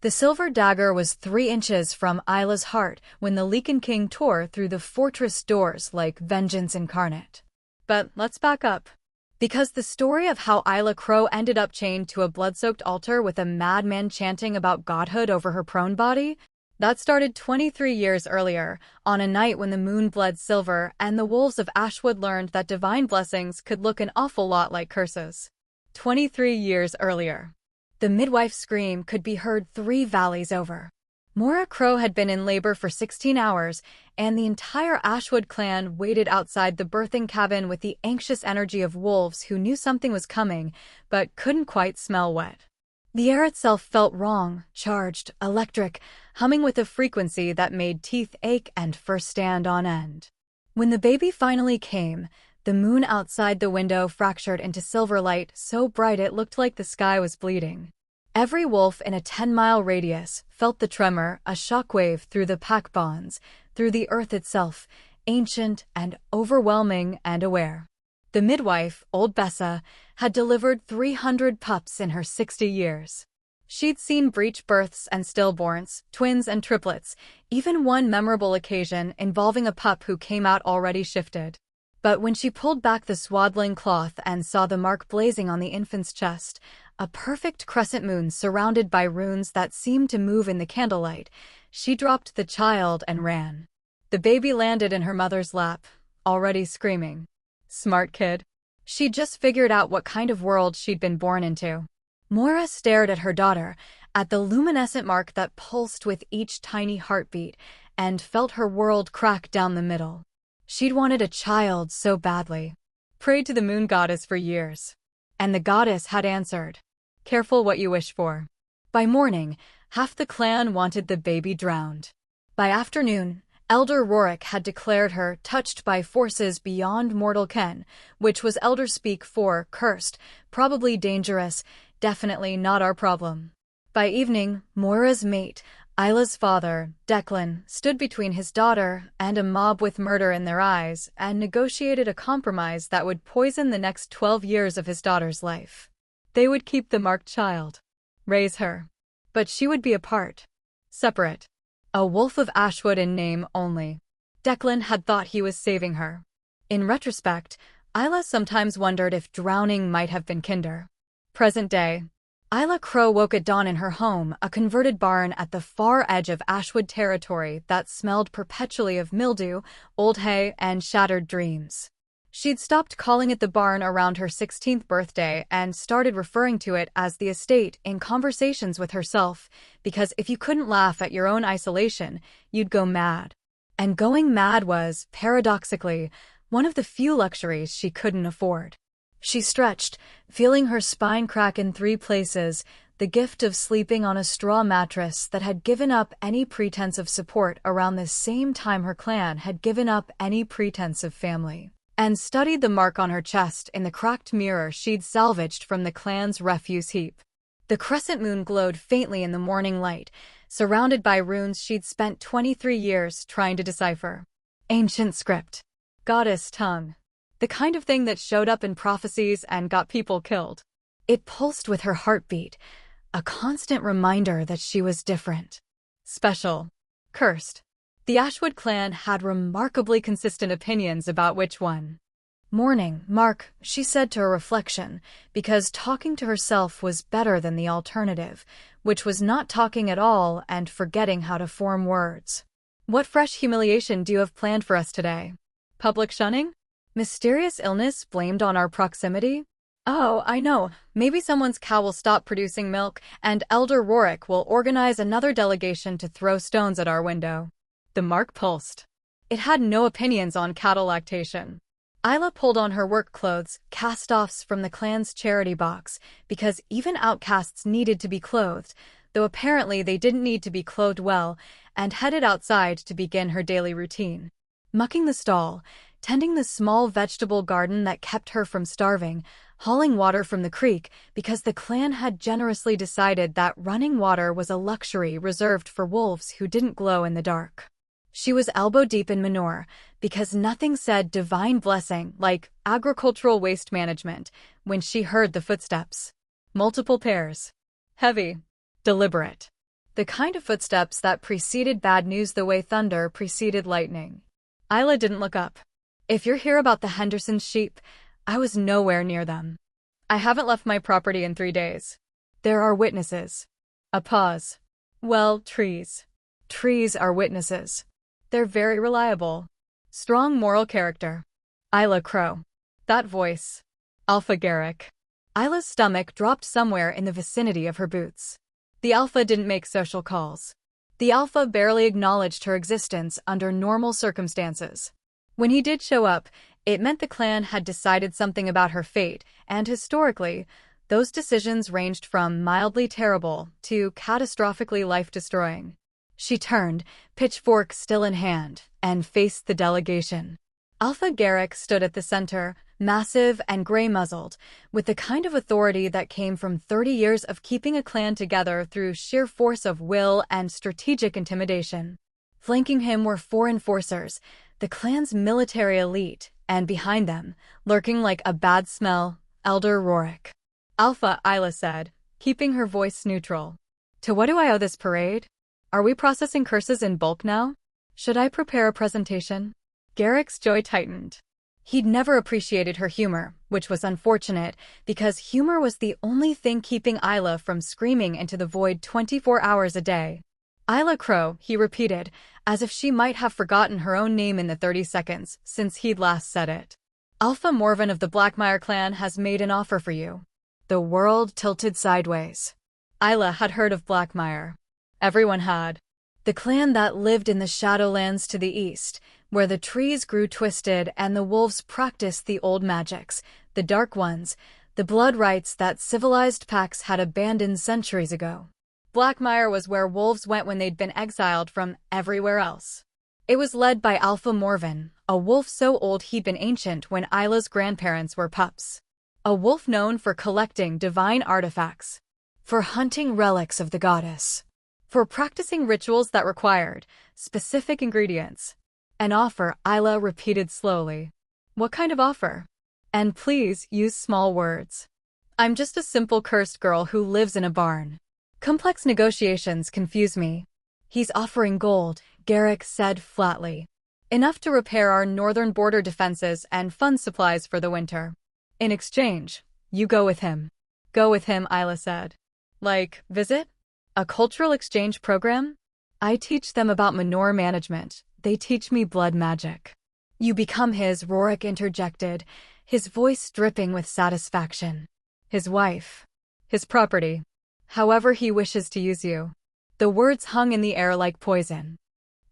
The silver dagger was 3 inches from Isla's heart when the Lycan King tore through the fortress doors like vengeance incarnate. But let's back up. Because the story of how Isla Crow ended up chained to a blood-soaked altar with a madman chanting about godhood over her prone body, that started 23 years earlier, on a night when the moon bled silver and the wolves of Ashwood learned that divine blessings could look an awful lot like curses. 23 years earlier. The midwife's scream could be heard 3 valleys over. Moira Crow had been in labor for 16 hours, and the entire Ashwood clan waited outside the birthing cabin with the anxious energy of wolves who knew something was coming, but couldn't quite smell what. The air itself felt wrong, charged, electric, humming with a frequency that made teeth ache and fur stand on end. When the baby finally came, the moon outside the window fractured into silver light so bright it looked like the sky was bleeding. Every wolf in a 10-mile radius felt the tremor, a shockwave through the pack bonds, through the earth itself, ancient and overwhelming and aware. The midwife, old Bessa, had delivered 300 pups in her 60 years. She'd seen breech births and stillborns, twins and triplets, even one memorable occasion involving a pup who came out already shifted. But when she pulled back the swaddling cloth and saw the mark blazing on the infant's chest, a perfect crescent moon surrounded by runes that seemed to move in the candlelight, she dropped the child and ran. The baby landed in her mother's lap, already screaming. Smart kid. She'd just figured out what kind of world she'd been born into. Moira stared at her daughter, at the luminescent mark that pulsed with each tiny heartbeat, and felt her world crack down the middle. She'd wanted a child so badly. Prayed to the moon goddess for years. And the goddess had answered. Careful what you wish for. By morning, half the clan wanted the baby drowned. By afternoon, Elder Rorik had declared her touched by forces beyond mortal ken, which was elder speak for cursed, probably dangerous, definitely not our problem. By evening, Moira's mate, Isla's father, Declan, stood between his daughter and a mob with murder in their eyes and negotiated a compromise that would poison the next 12 years of his daughter's life. They would keep the marked child. Raise her. But she would be apart. Separate. A wolf of Ashwood in name only. Declan had thought he was saving her. In retrospect, Isla sometimes wondered if drowning might have been kinder. Present day. Isla Crow woke at dawn in her home, a converted barn at the far edge of Ashwood territory that smelled perpetually of mildew, old hay, and shattered dreams. She'd stopped calling it the barn around her 16th birthday and started referring to it as the estate in conversations with herself, because if you couldn't laugh at your own isolation, you'd go mad. And going mad was, paradoxically, one of the few luxuries she couldn't afford. She stretched, feeling her spine crack in 3 places, the gift of sleeping on a straw mattress that had given up any pretense of support around the same time her clan had given up any pretense of family, and studied the mark on her chest in the cracked mirror she'd salvaged from the clan's refuse heap. The crescent moon glowed faintly in the morning light, surrounded by runes she'd spent 23 years trying to decipher. Ancient script. Goddess tongue. The kind of thing that showed up in prophecies and got people killed. It pulsed with her heartbeat, a constant reminder that she was different. Special. Cursed. The Ashwood clan had remarkably consistent opinions about which one. Morning, Mark, she said to her reflection, because talking to herself was better than the alternative, which was not talking at all and forgetting how to form words. What fresh humiliation do you have planned for us today? Public shunning? Mysterious illness blamed on our proximity? Oh, I know. Maybe someone's cow will stop producing milk, and Elder Rorik will organize another delegation to throw stones at our window. The mark pulsed. It had no opinions on cattle lactation. Isla pulled on her work clothes, cast-offs from the clan's charity box, because even outcasts needed to be clothed, though apparently they didn't need to be clothed well, and headed outside to begin her daily routine. Mucking the stall, tending the small vegetable garden that kept her from starving, hauling water from the creek because the clan had generously decided that running water was a luxury reserved for wolves who didn't glow in the dark. She was elbow-deep in manure because nothing said divine blessing like agricultural waste management when she heard the footsteps. Multiple pairs. Heavy. Deliberate. The kind of footsteps that preceded bad news the way thunder preceded lightning. Isla didn't look up. If you're here about the Henderson's sheep, I was nowhere near them. I haven't left my property in 3 days. There are witnesses. A pause. Well, trees. Trees are witnesses. They're very reliable. Strong moral character. Isla Crow. That voice. Alpha Garrick. Isla's stomach dropped somewhere in the vicinity of her boots. The Alpha didn't make social calls. The Alpha barely acknowledged her existence under normal circumstances. When he did show up, it meant the clan had decided something about her fate, and historically, those decisions ranged from mildly terrible to catastrophically life-destroying. She turned, pitchfork still in hand, and faced the delegation. Alpha Garrick stood at the center, massive and gray-muzzled, with the kind of authority that came from 30 years of keeping a clan together through sheer force of will and strategic intimidation. Flanking him were 4 enforcers, the clan's military elite, and behind them, lurking like a bad smell, Elder Rorik. Alpha, Isla said, keeping her voice neutral. To what do I owe this parade? Are we processing curses in bulk now? Should I prepare a presentation? Garrick's jaw tightened. He'd never appreciated her humor, which was unfortunate, because humor was the only thing keeping Isla from screaming into the void 24 hours a day. Isla Crow, he repeated, as if she might have forgotten her own name in the 30 seconds since he'd last said it. Alpha Morven of the Blackmire clan has made an offer for you. The world tilted sideways. Isla had heard of Blackmire. Everyone had. The clan that lived in the Shadowlands to the east, where the trees grew twisted and the wolves practiced the old magics, the dark ones, the blood rites that civilized packs had abandoned centuries ago. Blackmire was where wolves went when they'd been exiled from everywhere else. It was led by Alpha Morven, a wolf so old he'd been ancient when Isla's grandparents were pups. A wolf known for collecting divine artifacts, for hunting relics of the goddess, for practicing rituals that required specific ingredients. An offer, Isla repeated slowly. What kind of offer? And please use small words. I'm just a simple cursed girl who lives in a barn. Complex negotiations confuse me. He's offering gold, Garrick said flatly. Enough to repair our northern border defenses and fund supplies for the winter. In exchange, you go with him. Go with him, Isla said. Like, visit? A cultural exchange program? I teach them about manure management. They teach me blood magic. You become his, Rorik interjected, his voice dripping with satisfaction. His wife. His property. However he wishes to use you. The words hung in the air like poison.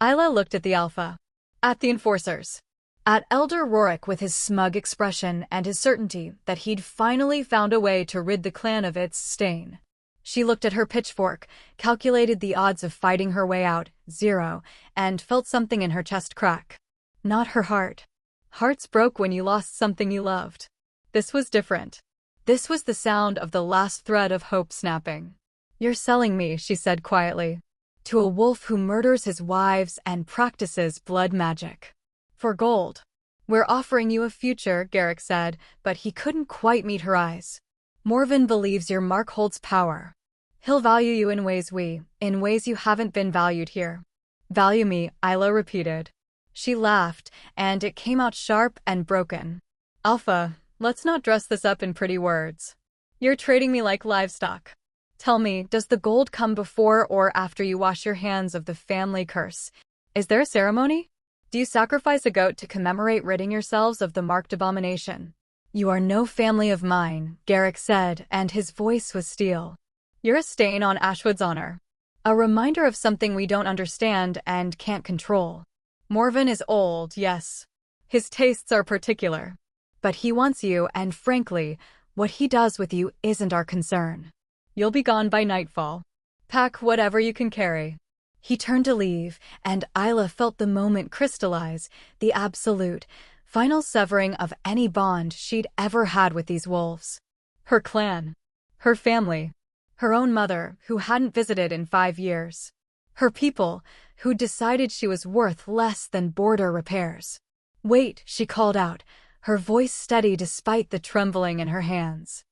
Isla looked at the Alpha. At the enforcers. At Elder Rorik with his smug expression and his certainty that he'd finally found a way to rid the clan of its stain. She looked at her pitchfork, calculated the odds of fighting her way out, 0, and felt something in her chest crack. Not her heart. Hearts broke when you lost something you loved. This was different. This was the sound of the last thread of hope snapping. You're selling me, she said quietly. To a wolf who murders his wives and practices blood magic. For gold. We're offering you a future, Garrick said, but he couldn't quite meet her eyes. Morven believes your mark holds power. He'll value you in ways you haven't been valued here. Value me, Isla repeated. She laughed, and it came out sharp and broken. Alpha, let's not dress this up in pretty words. You're trading me like livestock. Tell me, does the gold come before or after you wash your hands of the family curse? Is there a ceremony? Do you sacrifice a goat to commemorate ridding yourselves of the marked abomination? You are no family of mine, Garrick said, and his voice was steel. You're a stain on Ashwood's honor. A reminder of something we don't understand and can't control. Morven is old, yes. His tastes are particular. But he wants you, and frankly, what he does with you isn't our concern. You'll be gone by nightfall. Pack whatever you can carry. He turned to leave, and Isla felt the moment crystallize, the absolute, final severing of any bond she'd ever had with these wolves. Her clan. Her family. Her own mother, who hadn't visited in 5 years. Her people, who decided she was worth less than border repairs. Wait, she called out, her voice steady despite the trembling in her hands.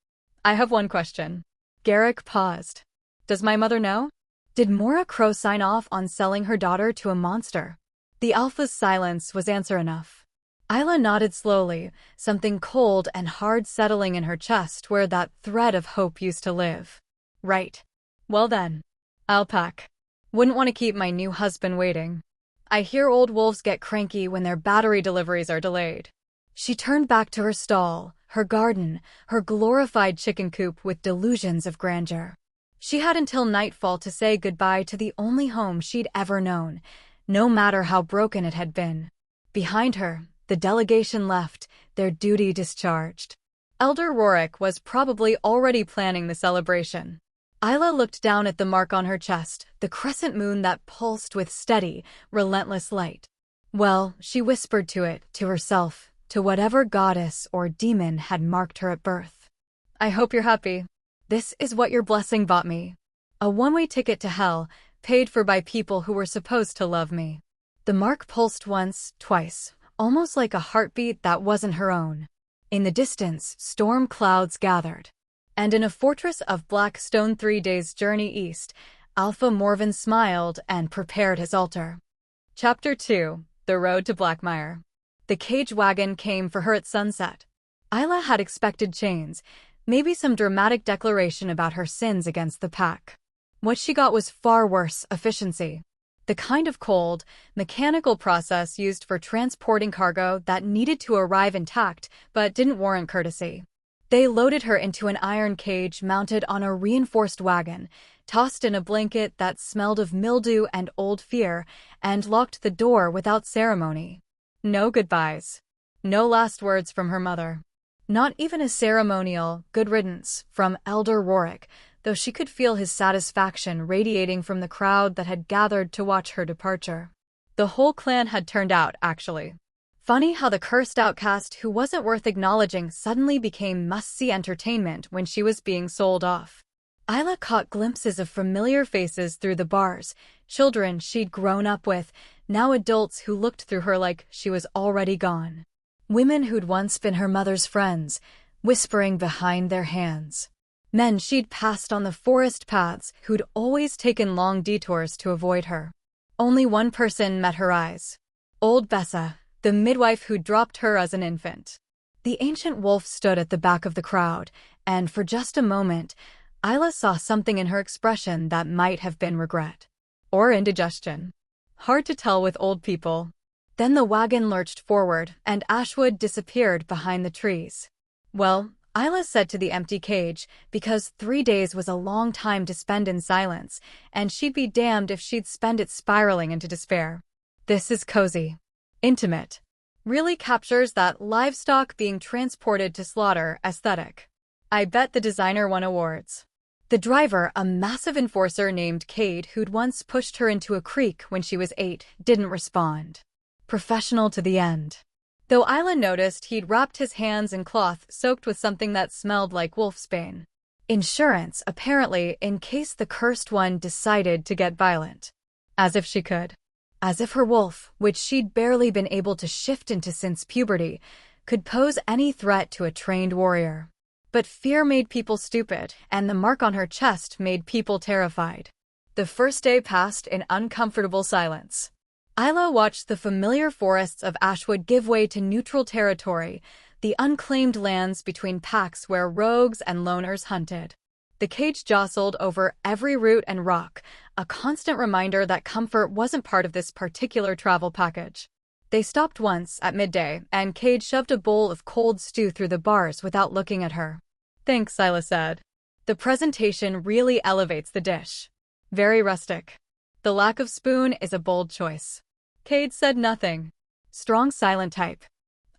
I have one question. Garrick paused. Does my mother know? Did Mora Crow sign off on selling her daughter to a monster? The alpha's silence was answer enough. Isla nodded slowly, something cold and hard settling in her chest where that thread of hope used to live. Right. Well then. I'll pack. Wouldn't want to keep my new husband waiting. I hear old wolves get cranky when their battery deliveries are delayed. She turned back to her stall, her garden, her glorified chicken coop with delusions of grandeur. She had until nightfall to say goodbye to the only home she'd ever known, no matter how broken it had been. Behind her, the delegation left, their duty discharged. Elder Rorik was probably already planning the celebration. Isla looked down at the mark on her chest, the crescent moon that pulsed with steady, relentless light. Well, she whispered to it, to herself, to whatever goddess or demon had marked her at birth. I hope you're happy. This is what your blessing bought me. A one-way ticket to hell, paid for by people who were supposed to love me. The mark pulsed once, twice, almost like a heartbeat that wasn't her own. In the distance, storm clouds gathered. And in a fortress of black stone 3 days' journey east, Alpha Morven smiled and prepared his altar. Chapter 2. The Road to Blackmire. The cage wagon came for her at sunset. Isla had expected chains, maybe some dramatic declaration about her sins against the pack. What she got was far worse: efficiency. The kind of cold, mechanical process used for transporting cargo that needed to arrive intact but didn't warrant courtesy. They loaded her into an iron cage mounted on a reinforced wagon, tossed in a blanket that smelled of mildew and old fear, and locked the door without ceremony. No goodbyes. No last words from her mother. Not even a ceremonial good riddance from Elder Rorik, though she could feel his satisfaction radiating from the crowd that had gathered to watch her departure. The whole clan had turned out, actually. Funny how the cursed outcast who wasn't worth acknowledging suddenly became must-see entertainment when she was being sold off. Isla caught glimpses of familiar faces through the bars, children she'd grown up with, now adults who looked through her like she was already gone. Women who'd once been her mother's friends, whispering behind their hands. Men she'd passed on the forest paths who'd always taken long detours to avoid her. Only one person met her eyes. Old Bessa, the midwife who dropped her as an infant. The ancient wolf stood at the back of the crowd, and for just a moment, Isla saw something in her expression that might have been regret. Or indigestion. Hard to tell with old people. Then the wagon lurched forward, and Ashwood disappeared behind the trees. Well, Isla said to the empty cage, because 3 days was a long time to spend in silence, and she'd be damned if she'd spend it spiraling into despair. This is cozy. Intimate. Really captures that livestock being transported to slaughter aesthetic. I bet the designer won awards. The driver, a massive enforcer named Cade who'd once pushed her into a creek when she was 8, didn't respond. Professional to the end. Though Isla noticed he'd wrapped his hands in cloth soaked with something that smelled like wolfsbane. Insurance, apparently, in case the cursed one decided to get violent. As if she could. As if her wolf, which she'd barely been able to shift into since puberty, could pose any threat to a trained warrior. But fear made people stupid, and the mark on her chest made people terrified. The first day passed in uncomfortable silence. Isla watched the familiar forests of Ashwood give way to neutral territory, the unclaimed lands between packs where rogues and loners hunted. The cage jostled over every root and rock, a constant reminder that comfort wasn't part of this particular travel package. They stopped once, at midday, and Cade shoved a bowl of cold stew through the bars without looking at her. Thanks, Isla said. The presentation really elevates the dish. Very rustic. The lack of spoon is a bold choice. Cade said nothing. Strong silent type.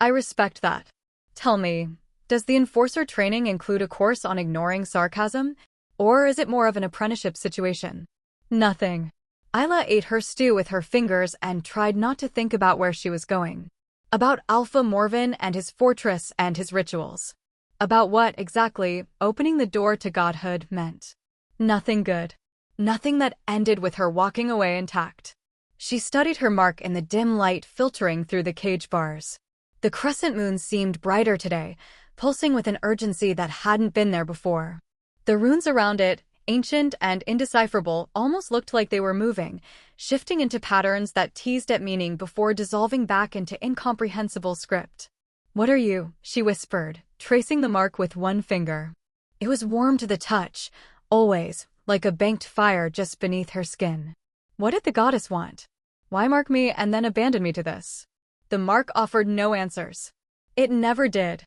I respect that. Tell me, does the enforcer training include a course on ignoring sarcasm? Or is it more of an apprenticeship situation? Nothing. Isla ate her stew with her fingers and tried not to think about where she was going. About Alpha Morven and his fortress and his rituals. About what, exactly, opening the door to godhood meant. Nothing good. Nothing that ended with her walking away intact. She studied her mark in the dim light filtering through the cage bars. The crescent moon seemed brighter today, pulsing with an urgency that hadn't been there before. The runes around it, Ancient and indecipherable, almost looked like they were moving, shifting into patterns that teased at meaning before dissolving back into incomprehensible script. "What are you?" she whispered, tracing the mark with one finger. It was warm to the touch, always, like a banked fire just beneath her skin. What did the goddess want? Why mark me and then abandon me to this? The mark offered no answers. It never did.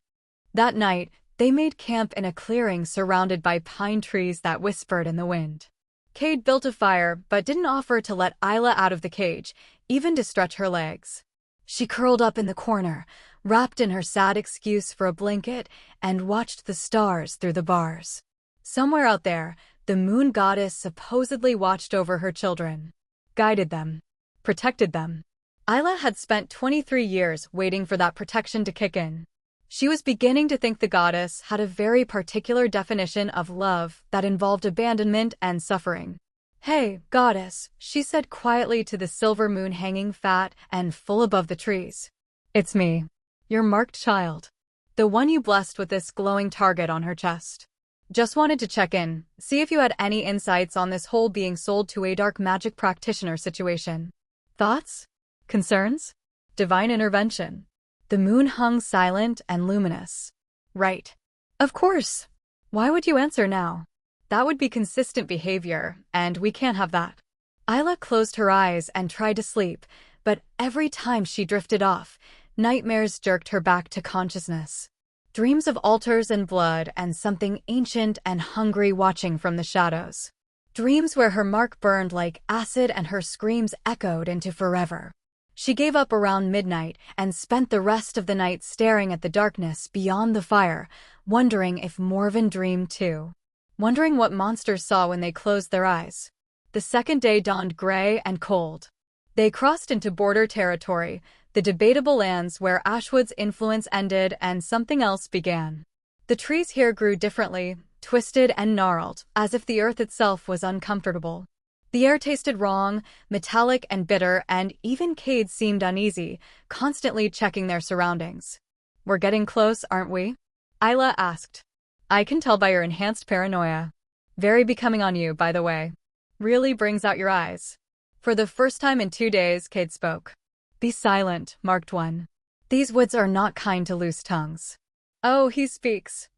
That night, they made camp in a clearing surrounded by pine trees that whispered in the wind. Cade built a fire but didn't offer to let Isla out of the cage, even to stretch her legs. She curled up in the corner, wrapped in her sad excuse for a blanket, and watched the stars through the bars. Somewhere out there, the moon goddess supposedly watched over her children, guided them, protected them. Isla had spent 23 years waiting for that protection to kick in. She was beginning to think the goddess had a very particular definition of love that involved abandonment and suffering. "Hey, goddess," she said quietly to the silver moon hanging fat and full above the trees. "It's me, your marked child. The one you blessed with this glowing target on her chest. Just wanted to check in, see if you had any insights on this whole being sold to a dark magic practitioner situation. Thoughts? Concerns? Divine intervention?" The moon hung silent and luminous. "Right. Of course. Why would you answer now? That would be consistent behavior, and we can't have that." Isla closed her eyes and tried to sleep, but every time she drifted off, nightmares jerked her back to consciousness. Dreams of altars and blood and something ancient and hungry watching from the shadows. Dreams where her mark burned like acid and her screams echoed into forever. She gave up around midnight and spent the rest of the night staring at the darkness beyond the fire, wondering if Morven dreamed too. Wondering what monsters saw when they closed their eyes. The second day dawned gray and cold. They crossed into border territory, the debatable lands where Ashwood's influence ended and something else began. The trees here grew differently, twisted and gnarled, as if the earth itself was uncomfortable. The air tasted wrong, metallic and bitter, and even Cade seemed uneasy, constantly checking their surroundings. "We're getting close, aren't we?" Isla asked. "I can tell by your enhanced paranoia. Very becoming on you, by the way. Really brings out your eyes." For the first time in 2 days, Cade spoke. "Be silent, marked one. These woods are not kind to loose tongues." "Oh, he speaks.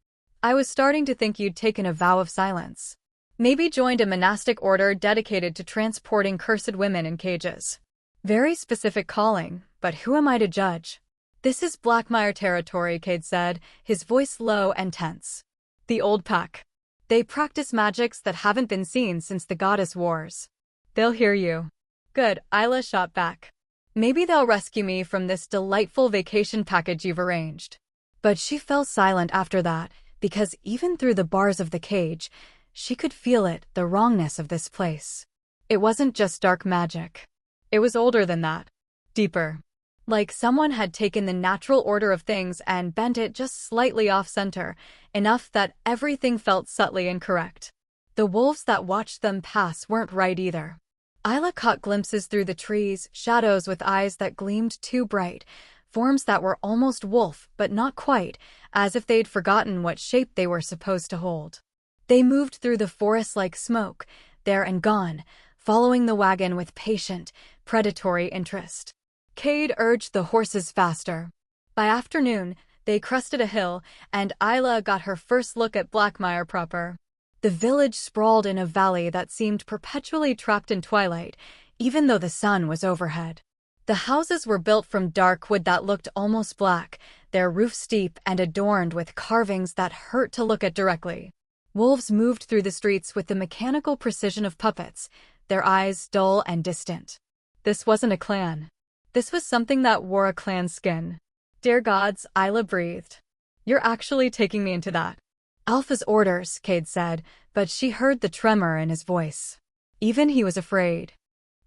I was starting to think you'd taken a vow of silence. Maybe joined a monastic order dedicated to transporting cursed women in cages. Very specific calling, but who am I to judge?" "This is Blackmire territory," Cade said, his voice low and tense. "The old pack. They practice magics that haven't been seen since the goddess wars. They'll hear you." "Good," Isla shot back. "Maybe they'll rescue me from this delightful vacation package you've arranged." But she fell silent after that, because even through the bars of the cage, she could feel it, the wrongness of this place. It wasn't just dark magic. It was older than that. Deeper. Like someone had taken the natural order of things and bent it just slightly off-center, enough that everything felt subtly incorrect. The wolves that watched them pass weren't right either. Isla caught glimpses through the trees, shadows with eyes that gleamed too bright, forms that were almost wolf but not quite, as if they'd forgotten what shape they were supposed to hold. They moved through the forest like smoke, there and gone, following the wagon with patient, predatory interest. Cade urged the horses faster. By afternoon, they crested a hill, and Isla got her first look at Blackmire proper. The village sprawled in a valley that seemed perpetually trapped in twilight, even though the sun was overhead. The houses were built from dark wood that looked almost black, their roofs steep and adorned with carvings that hurt to look at directly. Wolves moved through the streets with the mechanical precision of puppets, their eyes dull and distant. This wasn't a clan. This was something that wore a clan skin. "Dear gods," Isla breathed. "You're actually taking me into that." "Alpha's orders," Cade said, but she heard the tremor in his voice. Even he was afraid.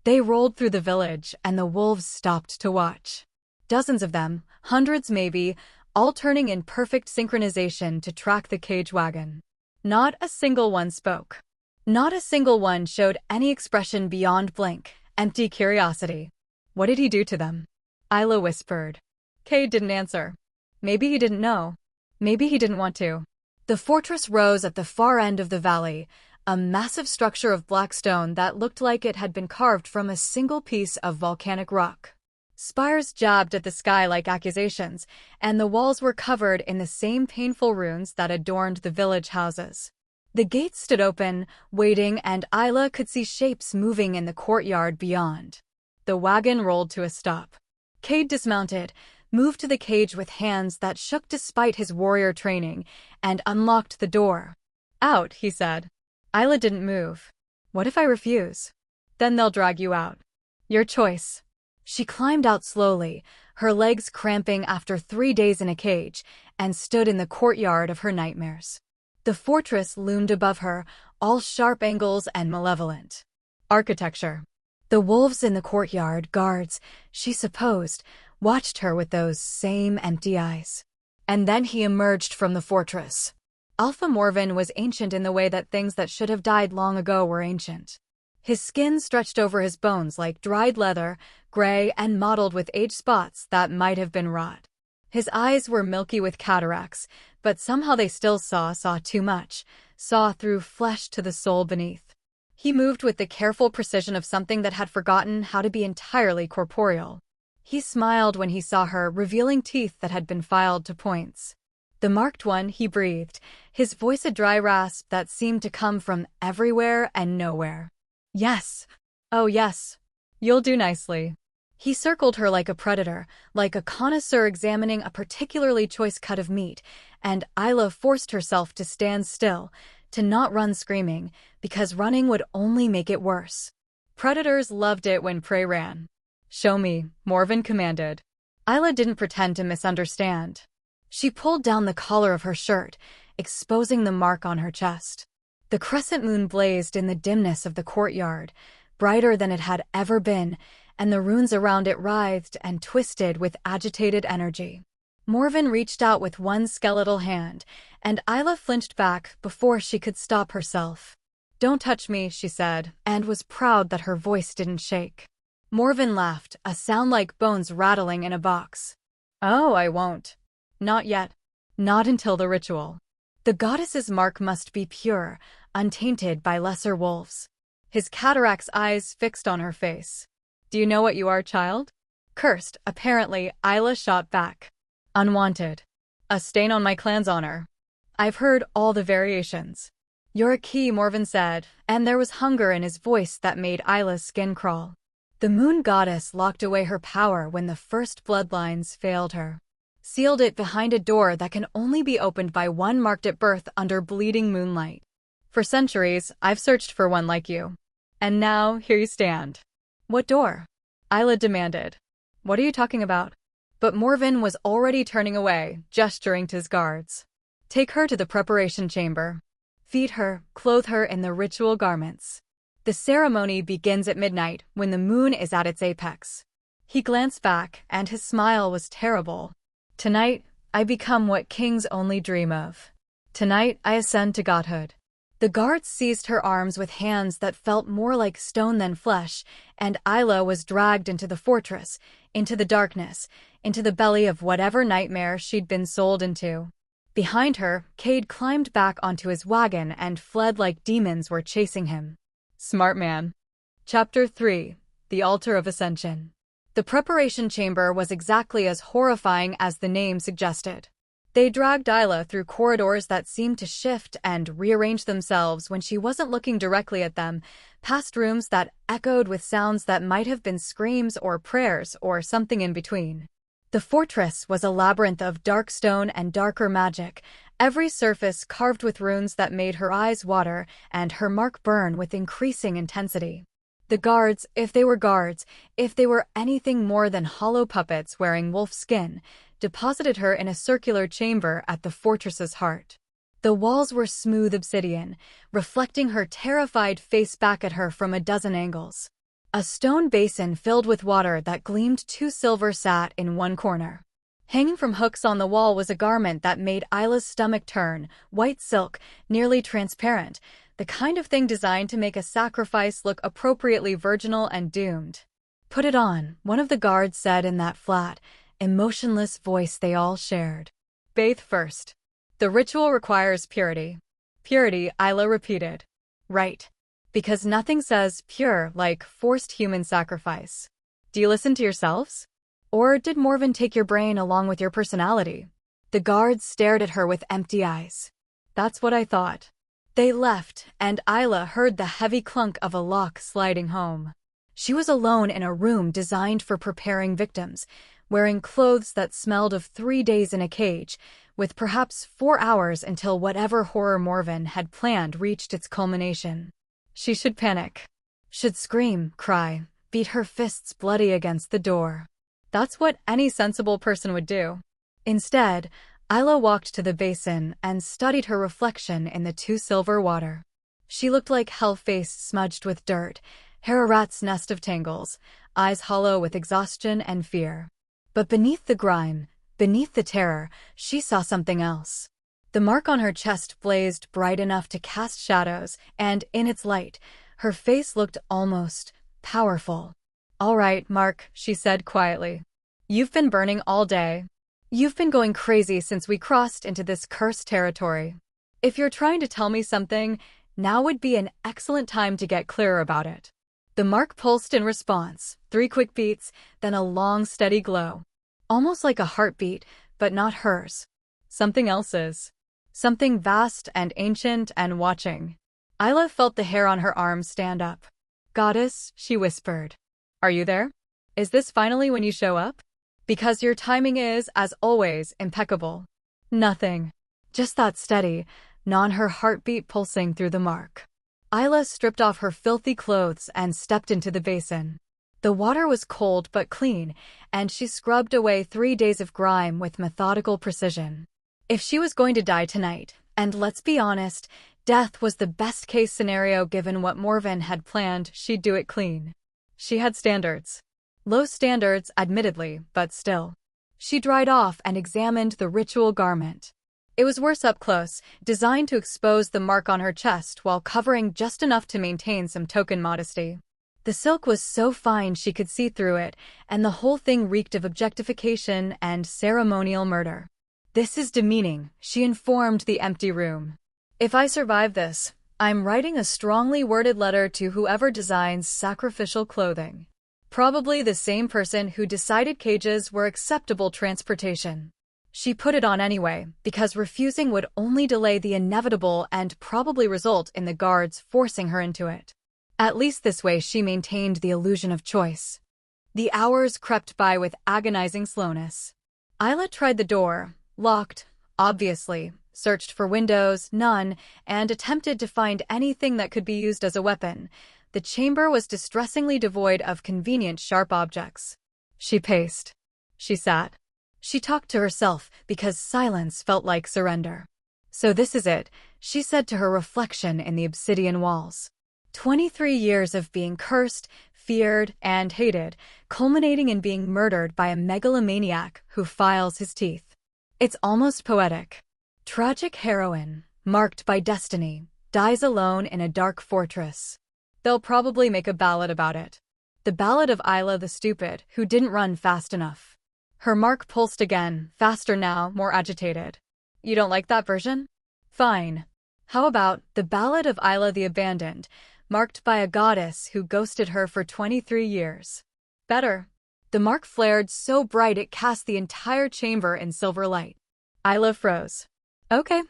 They rolled through the village, and the wolves stopped to watch. Dozens of them, hundreds maybe, all turning in perfect synchronization to track the cage wagon. Not a single one spoke. Not a single one showed any expression beyond blank, empty curiosity. "What did he do to them?" Isla whispered. Cade didn't answer. Maybe he didn't know. Maybe he didn't want to. The fortress rose at the far end of the valley, a massive structure of black stone that looked like it had been carved from a single piece of volcanic rock. Spires jabbed at the sky like accusations, and the walls were covered in the same painful runes that adorned the village houses. The gates stood open, waiting, and Isla could see shapes moving in the courtyard beyond. The wagon rolled to a stop. Cade dismounted, moved to the cage with hands that shook despite his warrior training, and unlocked the door. "Out," he said. Isla didn't move. "What if I refuse? Then they'll drag you out. Your choice." She climbed out slowly, her legs cramping after 3 days in a cage, and stood in the courtyard of her nightmares. The fortress loomed above her, all sharp angles and malevolent. Architecture. The wolves in the courtyard, guards, she supposed, watched her with those same empty eyes. And then he emerged from the fortress. Alpha Morven was ancient in the way that things that should have died long ago were ancient. His skin stretched over his bones like dried leather, gray and mottled with age spots that might have been rot. His eyes were milky with cataracts, but somehow they still saw too much, saw through flesh to the soul beneath. He moved with the careful precision of something that had forgotten how to be entirely corporeal. He smiled when he saw her, revealing teeth that had been filed to points. The marked one, he breathed, his voice a dry rasp that seemed to come from everywhere and nowhere. "Yes. Oh yes. You'll do nicely." He circled her like a predator, like a connoisseur examining a particularly choice cut of meat, and Isla forced herself to stand still, to not run screaming, because running would only make it worse. Predators loved it when prey ran. "Show me," Morven commanded. Isla didn't pretend to misunderstand. She pulled down the collar of her shirt, exposing the mark on her chest. The crescent moon blazed in the dimness of the courtyard, brighter than it had ever been, and the runes around it writhed and twisted with agitated energy. Morven reached out with one skeletal hand, and Isla flinched back before she could stop herself. "Don't touch me," she said, and was proud that her voice didn't shake. Morven laughed, a sound like bones rattling in a box. "Oh, I won't. Not yet. Not until the ritual. The goddess's mark must be pure, untainted by lesser wolves." His cataract's eyes fixed on her face. "Do you know what you are, child?" Cursed, apparently, Isla shot back. "Unwanted. A stain on my clan's honor. I've heard all the variations." "You're a key," Morven said, and there was hunger in his voice that made Isla's skin crawl. The moon goddess locked away her power when the first bloodlines failed her. Sealed it behind a door that can only be opened by one marked at birth under bleeding moonlight. "For centuries, I've searched for one like you. And now, here you stand." "What door?" Isla demanded. "What are you talking about?" But Morven was already turning away, gesturing to his guards. "Take her to the preparation chamber. Feed her, clothe her in the ritual garments. The ceremony begins at midnight, when the moon is at its apex." He glanced back, and his smile was terrible. "Tonight, I become what kings only dream of. Tonight, I ascend to godhood." The guards seized her arms with hands that felt more like stone than flesh, and Isla was dragged into the fortress, into the darkness, into the belly of whatever nightmare she'd been sold into. Behind her, Cade climbed back onto his wagon and fled like demons were chasing him. Smart man. Chapter 3. The Altar of Ascension. The preparation chamber was exactly as horrifying as the name suggested. They dragged Isla through corridors that seemed to shift and rearrange themselves when she wasn't looking directly at them, past rooms that echoed with sounds that might have been screams or prayers or something in between. The fortress was a labyrinth of dark stone and darker magic, every surface carved with runes that made her eyes water and her mark burn with increasing intensity. The guards, if they were guards, if they were anything more than hollow puppets wearing wolf skin, deposited her in a circular chamber at the fortress's heart. The walls were smooth obsidian, reflecting her terrified face back at her from a dozen angles. A stone basin filled with water that gleamed 2 silver sat in one corner. Hanging from hooks on the wall was a garment that made Isla's stomach turn, white silk, nearly transparent, the kind of thing designed to make a sacrifice look appropriately virginal and doomed. "Put it on," one of the guards said in that flat, emotionless voice they all shared. "Bathe first. The ritual requires purity." "Purity," Isla repeated. Right. Because nothing says pure like forced human sacrifice. Do you listen to yourselves? Or did Morven take your brain along with your personality? The guards stared at her with empty eyes. That's what I thought. They left, and Isla heard the heavy clunk of a lock sliding home. She was alone in a room designed for preparing victims, wearing clothes that smelled of 3 days in a cage, with perhaps 4 hours until whatever horror Morven had planned reached its culmination. She should panic. Should scream, cry, beat her fists bloody against the door. That's what any sensible person would do. Instead, Isla walked to the basin and studied her reflection in the 2 silver water. She looked like Hellface smudged with dirt, hair a rat's nest of tangles, eyes hollow with exhaustion and fear. But beneath the grime, beneath the terror, she saw something else. The mark on her chest blazed bright enough to cast shadows, and in its light, her face looked almost powerful. "All right, Mark," she said quietly. "You've been burning all day. You've been going crazy since we crossed into this cursed territory. If you're trying to tell me something, now would be an excellent time to get clearer about it." The mark pulsed in response, 3 quick beats, then a long, steady glow. Almost like a heartbeat, but not hers. Something else's. Something vast and ancient and watching. Isla felt the hair on her arms stand up. "Goddess," she whispered. "Are you there? Is this finally when you show up? Because your timing is, as always, impeccable." Nothing. Just that steady, her heartbeat pulsing through the mark. Isla stripped off her filthy clothes and stepped into the basin. The water was cold but clean, and she scrubbed away 3 days of grime with methodical precision. If she was going to die tonight, and let's be honest, death was the best-case scenario given what Morven had planned, she'd do it clean. She had standards. Low standards, admittedly, but still. She dried off and examined the ritual garment. It was worse up close, designed to expose the mark on her chest while covering just enough to maintain some token modesty. The silk was so fine she could see through it, and the whole thing reeked of objectification and ceremonial murder. "This is demeaning," she informed the empty room. "If I survive this, I'm writing a strongly worded letter to whoever designs sacrificial clothing. Probably the same person who decided cages were acceptable transportation." She put it on anyway, because refusing would only delay the inevitable and probably result in the guards forcing her into it. At least this way she maintained the illusion of choice. The hours crept by with agonizing slowness. Isla tried the door, locked, obviously, searched for windows, none, and attempted to find anything that could be used as a weapon. The chamber was distressingly devoid of convenient sharp objects. She paced. She sat. She talked to herself because silence felt like surrender. "So this is it," she said to her reflection in the obsidian walls. 23 years of being cursed, feared, and hated, culminating in being murdered by a megalomaniac who files his teeth. It's almost poetic. Tragic heroine, marked by destiny, dies alone in a dark fortress. They'll probably make a ballad about it. The ballad of Isla the Stupid, who didn't run fast enough. Her mark pulsed again, faster now, more agitated. "You don't like that version? Fine. How about the ballad of Isla the Abandoned, marked by a goddess who ghosted her for 23 years. Better." The mark flared so bright it cast the entire chamber in silver light. Isla froze. Okay,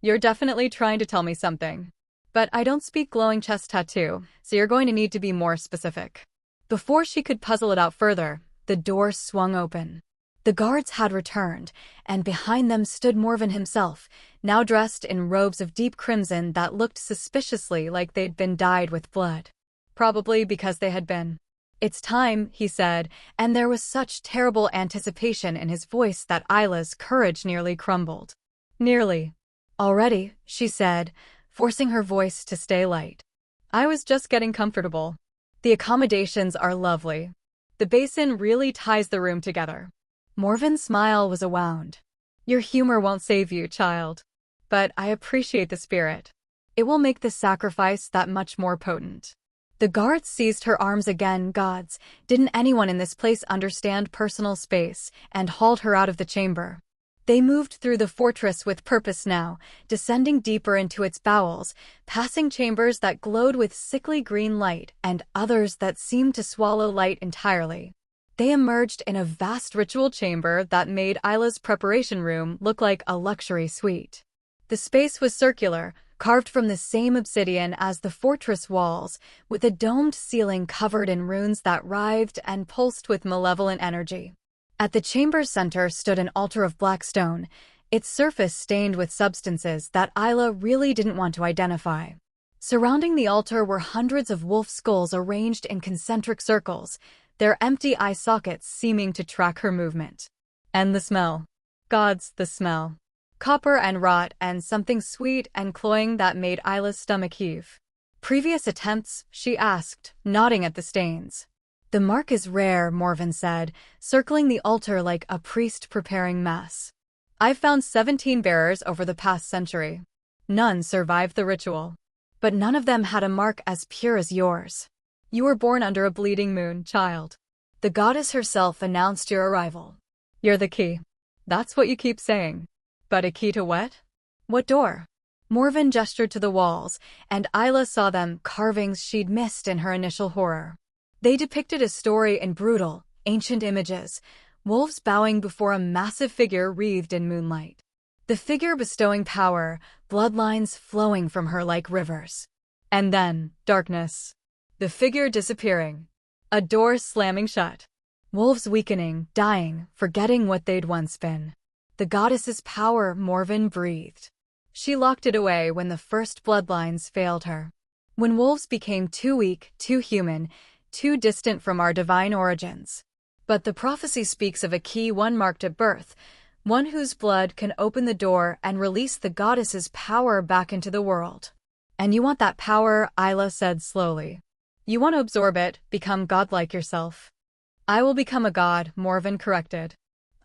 you're definitely trying to tell me something. But I don't speak glowing chest tattoo, so you're going to need to be more specific. Before she could puzzle it out further, the door swung open. The guards had returned, and behind them stood Morven himself, now dressed in robes of deep crimson that looked suspiciously like they'd been dyed with blood. Probably because they had been. "It's time," he said, and there was such terrible anticipation in his voice that Isla's courage nearly crumbled. "Nearly. Already," she said, forcing her voice to stay light. "I was just getting comfortable. The accommodations are lovely. The basin really ties the room together." Morven's smile was a wound. "Your humor won't save you, child. But I appreciate the spirit. It will make the sacrifice that much more potent." The guards seized her arms again. Gods, didn't anyone in this place understand personal space, and hauled her out of the chamber. They moved through the fortress with purpose now, descending deeper into its bowels, passing chambers that glowed with sickly green light and others that seemed to swallow light entirely. They emerged in a vast ritual chamber that made Isla's preparation room look like a luxury suite. The space was circular, carved from the same obsidian as the fortress walls, with a domed ceiling covered in runes that writhed and pulsed with malevolent energy. At the chamber's center stood an altar of black stone, its surface stained with substances that Isla really didn't want to identify. Surrounding the altar were hundreds of wolf skulls arranged in concentric circles, their empty eye sockets seeming to track her movement. And the smell. Gods, the smell. Copper and rot and something sweet and cloying that made Isla's stomach heave. Previous attempts, she asked, nodding at the stains. The mark is rare, Morven said, circling the altar like a priest preparing mass. I've found 17 bearers over the past century. None survived the ritual. But none of them had a mark as pure as yours. You were born under a bleeding moon, child. The goddess herself announced your arrival. You're the key. That's what you keep saying. But a key to what? What door? Morven gestured to the walls, and Isla saw them, carvings she'd missed in her initial horror. They depicted a story in brutal, ancient images, wolves bowing before a massive figure wreathed in moonlight. The figure bestowing power, bloodlines flowing from her like rivers. And then, darkness. The figure disappearing. A door slamming shut. Wolves weakening, dying, forgetting what they'd once been. The goddess's power, Morven breathed. She locked it away when the first bloodlines failed her. When wolves became too weak, too human, too distant from our divine origins. But the prophecy speaks of a key, one marked at birth, one whose blood can open the door and release the goddess's power back into the world. And you want that power, Isla said slowly. You want to absorb it, become godlike yourself. I will become a god, Morven corrected.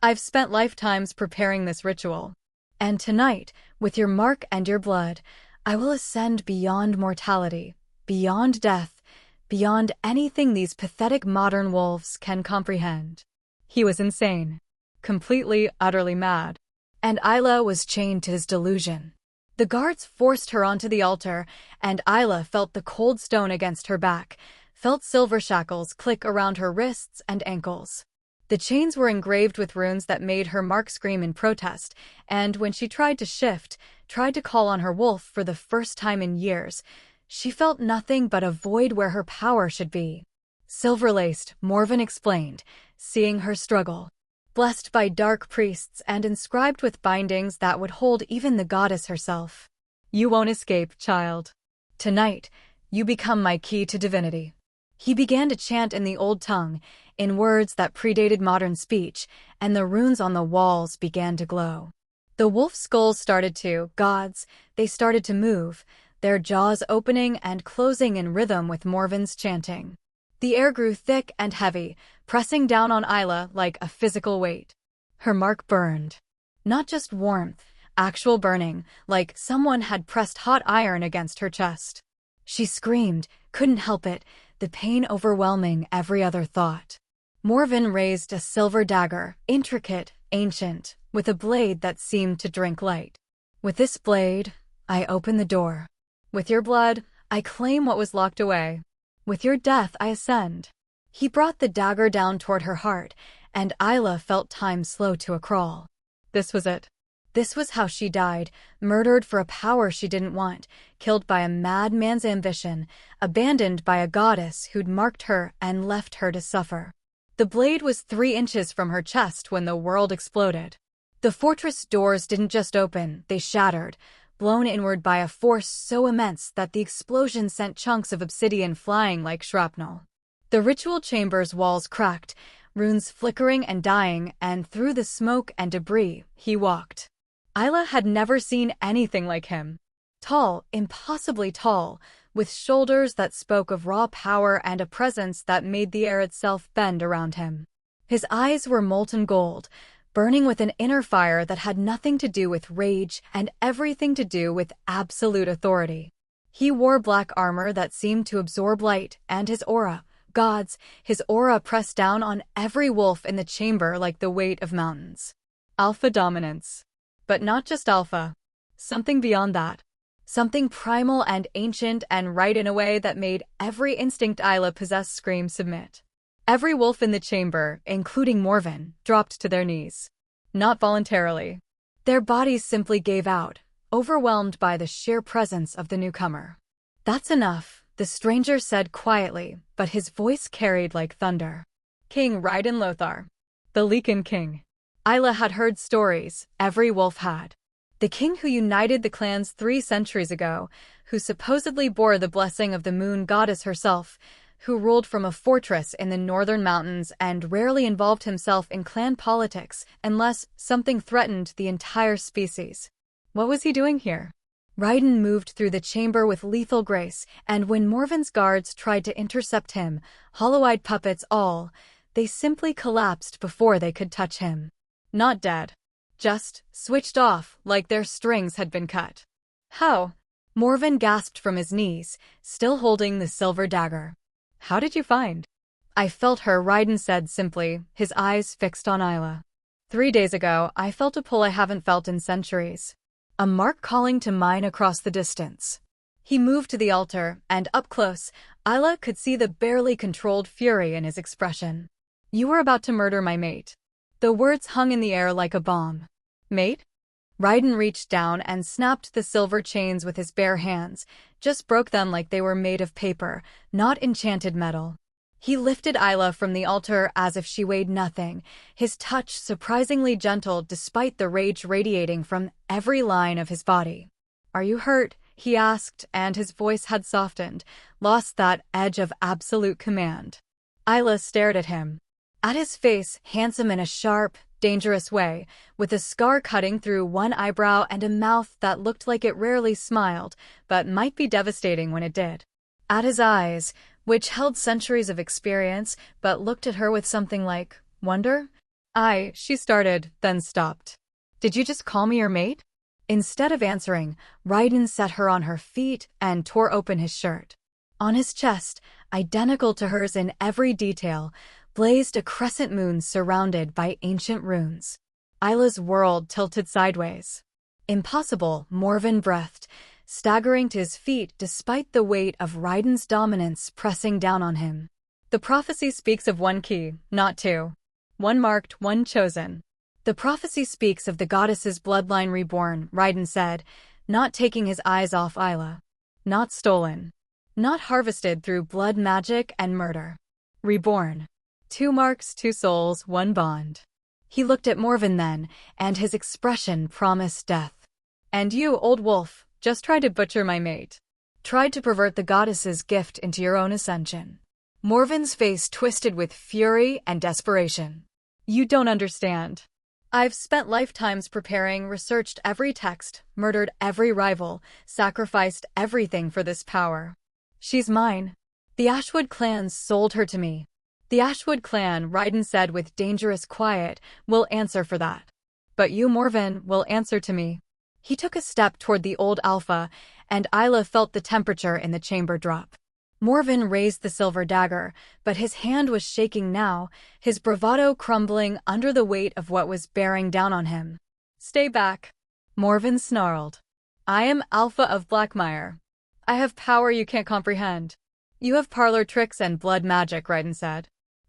I've spent lifetimes preparing this ritual. And tonight, with your mark and your blood, I will ascend beyond mortality, beyond death, beyond anything these pathetic modern wolves can comprehend. He was insane. Completely, utterly mad. And Isla was chained to his delusion. The guards forced her onto the altar, and Isla felt the cold stone against her back, felt silver shackles click around her wrists and ankles. The chains were engraved with runes that made her mark scream in protest, and when she tried to shift, tried to call on her wolf for the first time in years, she felt nothing but a void where her power should be. Silver-laced, Morven explained, seeing her struggle. Blessed by dark priests and inscribed with bindings that would hold even the goddess herself. You won't escape, child. Tonight, you become my key to divinity. He began to chant in the old tongue, in words that predated modern speech, and the runes on the walls began to glow. The wolf skulls started to, gods, they started to move, their jaws opening and closing in rhythm with Morven's chanting. The air grew thick and heavy, pressing down on Isla like a physical weight. Her mark burned. Not just warmth, actual burning, like someone had pressed hot iron against her chest. She screamed, couldn't help it, the pain overwhelming every other thought. Morven raised a silver dagger, intricate, ancient, with a blade that seemed to drink light. With this blade, I open the door. With your blood, I claim what was locked away. With your death, I ascend. He brought the dagger down toward her heart, and Isla felt time slow to a crawl. This was it. This was how she died, murdered for a power she didn't want, killed by a madman's ambition, abandoned by a goddess who'd marked her and left her to suffer. The blade was 3 inches from her chest when the world exploded. The fortress doors didn't just open, they shattered, blown inward by a force so immense that the explosion sent chunks of obsidian flying like shrapnel. The ritual chamber's walls cracked, runes flickering and dying, and through the smoke and debris, he walked. Isla had never seen anything like him. Tall, impossibly tall, with shoulders that spoke of raw power and a presence that made the air itself bend around him. His eyes were molten gold, burning with an inner fire that had nothing to do with rage and everything to do with absolute authority. He wore black armor that seemed to absorb light, and his aura, gods, his aura pressed down on every wolf in the chamber like the weight of mountains. Alpha dominance. But not just alpha. Something beyond that. Something primal and ancient and right in a way that made every instinct Isla possessed scream submit. Every wolf in the chamber, including Morven, dropped to their knees. Not voluntarily. Their bodies simply gave out, overwhelmed by the sheer presence of the newcomer. "That's enough," the stranger said quietly, but his voice carried like thunder. King Ryden Lothar. The Lycan King. Isla had heard stories, every wolf had. The king who united the clans 3 centuries ago, who supposedly bore the blessing of the moon goddess herself, who ruled from a fortress in the northern mountains and rarely involved himself in clan politics unless something threatened the entire species. What was he doing here? Ryden moved through the chamber with lethal grace, and when Morven's guards tried to intercept him, hollow-eyed puppets all, they simply collapsed before they could touch him. Not dead. Just switched off like their strings had been cut. How? Morven gasped from his knees, still holding the silver dagger. How did you find? I felt her, Ryden said simply, his eyes fixed on Isla. 3 days ago, I felt a pull I haven't felt in centuries. A mark calling to mine across the distance. He moved to the altar, and up close, Isla could see the barely controlled fury in his expression. You were about to murder my mate. The words hung in the air like a bomb. Mate? Ryden reached down and snapped the silver chains with his bare hands, just broke them like they were made of paper, not enchanted metal. He lifted Isla from the altar as if she weighed nothing, his touch surprisingly gentle despite the rage radiating from every line of his body. Are you hurt? He asked, and his voice had softened, lost that edge of absolute command. Isla stared at him. At his face, handsome in a sharp, dangerous way, with a scar cutting through one eyebrow and a mouth that looked like it rarely smiled, but might be devastating when it did. At his eyes, which held centuries of experience, but looked at her with something like wonder. She started, then stopped. Did you just call me your mate? Instead of answering, Ryden set her on her feet and tore open his shirt. On his chest, identical to hers in every detail, blazed a crescent moon surrounded by ancient runes. Isla's world tilted sideways. Impossible, Morven breathed, staggering to his feet despite the weight of Ryden's dominance pressing down on him. The prophecy speaks of 1 key, not 2. 1 marked, 1 chosen. The prophecy speaks of the goddess's bloodline reborn, Ryden said, not taking his eyes off Isla. Not stolen. Not harvested through blood magic and murder. Reborn. 2 marks, 2 souls, 1 bond. He looked at Morven then, and his expression promised death. And you, old wolf, just tried to butcher my mate. Tried to pervert the goddess's gift into your own ascension. Morven's face twisted with fury and desperation. You don't understand. I've spent lifetimes preparing, researched every text, murdered every rival, sacrificed everything for this power. She's mine. The Ashwood clans sold her to me. The Ashwood clan, Ryden said with dangerous quiet, will answer for that. But you, Morven, will answer to me. He took a step toward the old alpha, and Isla felt the temperature in the chamber drop. Morven raised the silver dagger, but his hand was shaking now, his bravado crumbling under the weight of what was bearing down on him. Stay back. Morven snarled. I am Alpha of Blackmire. I have power you can't comprehend. You have parlor tricks and blood magic, Ryden said.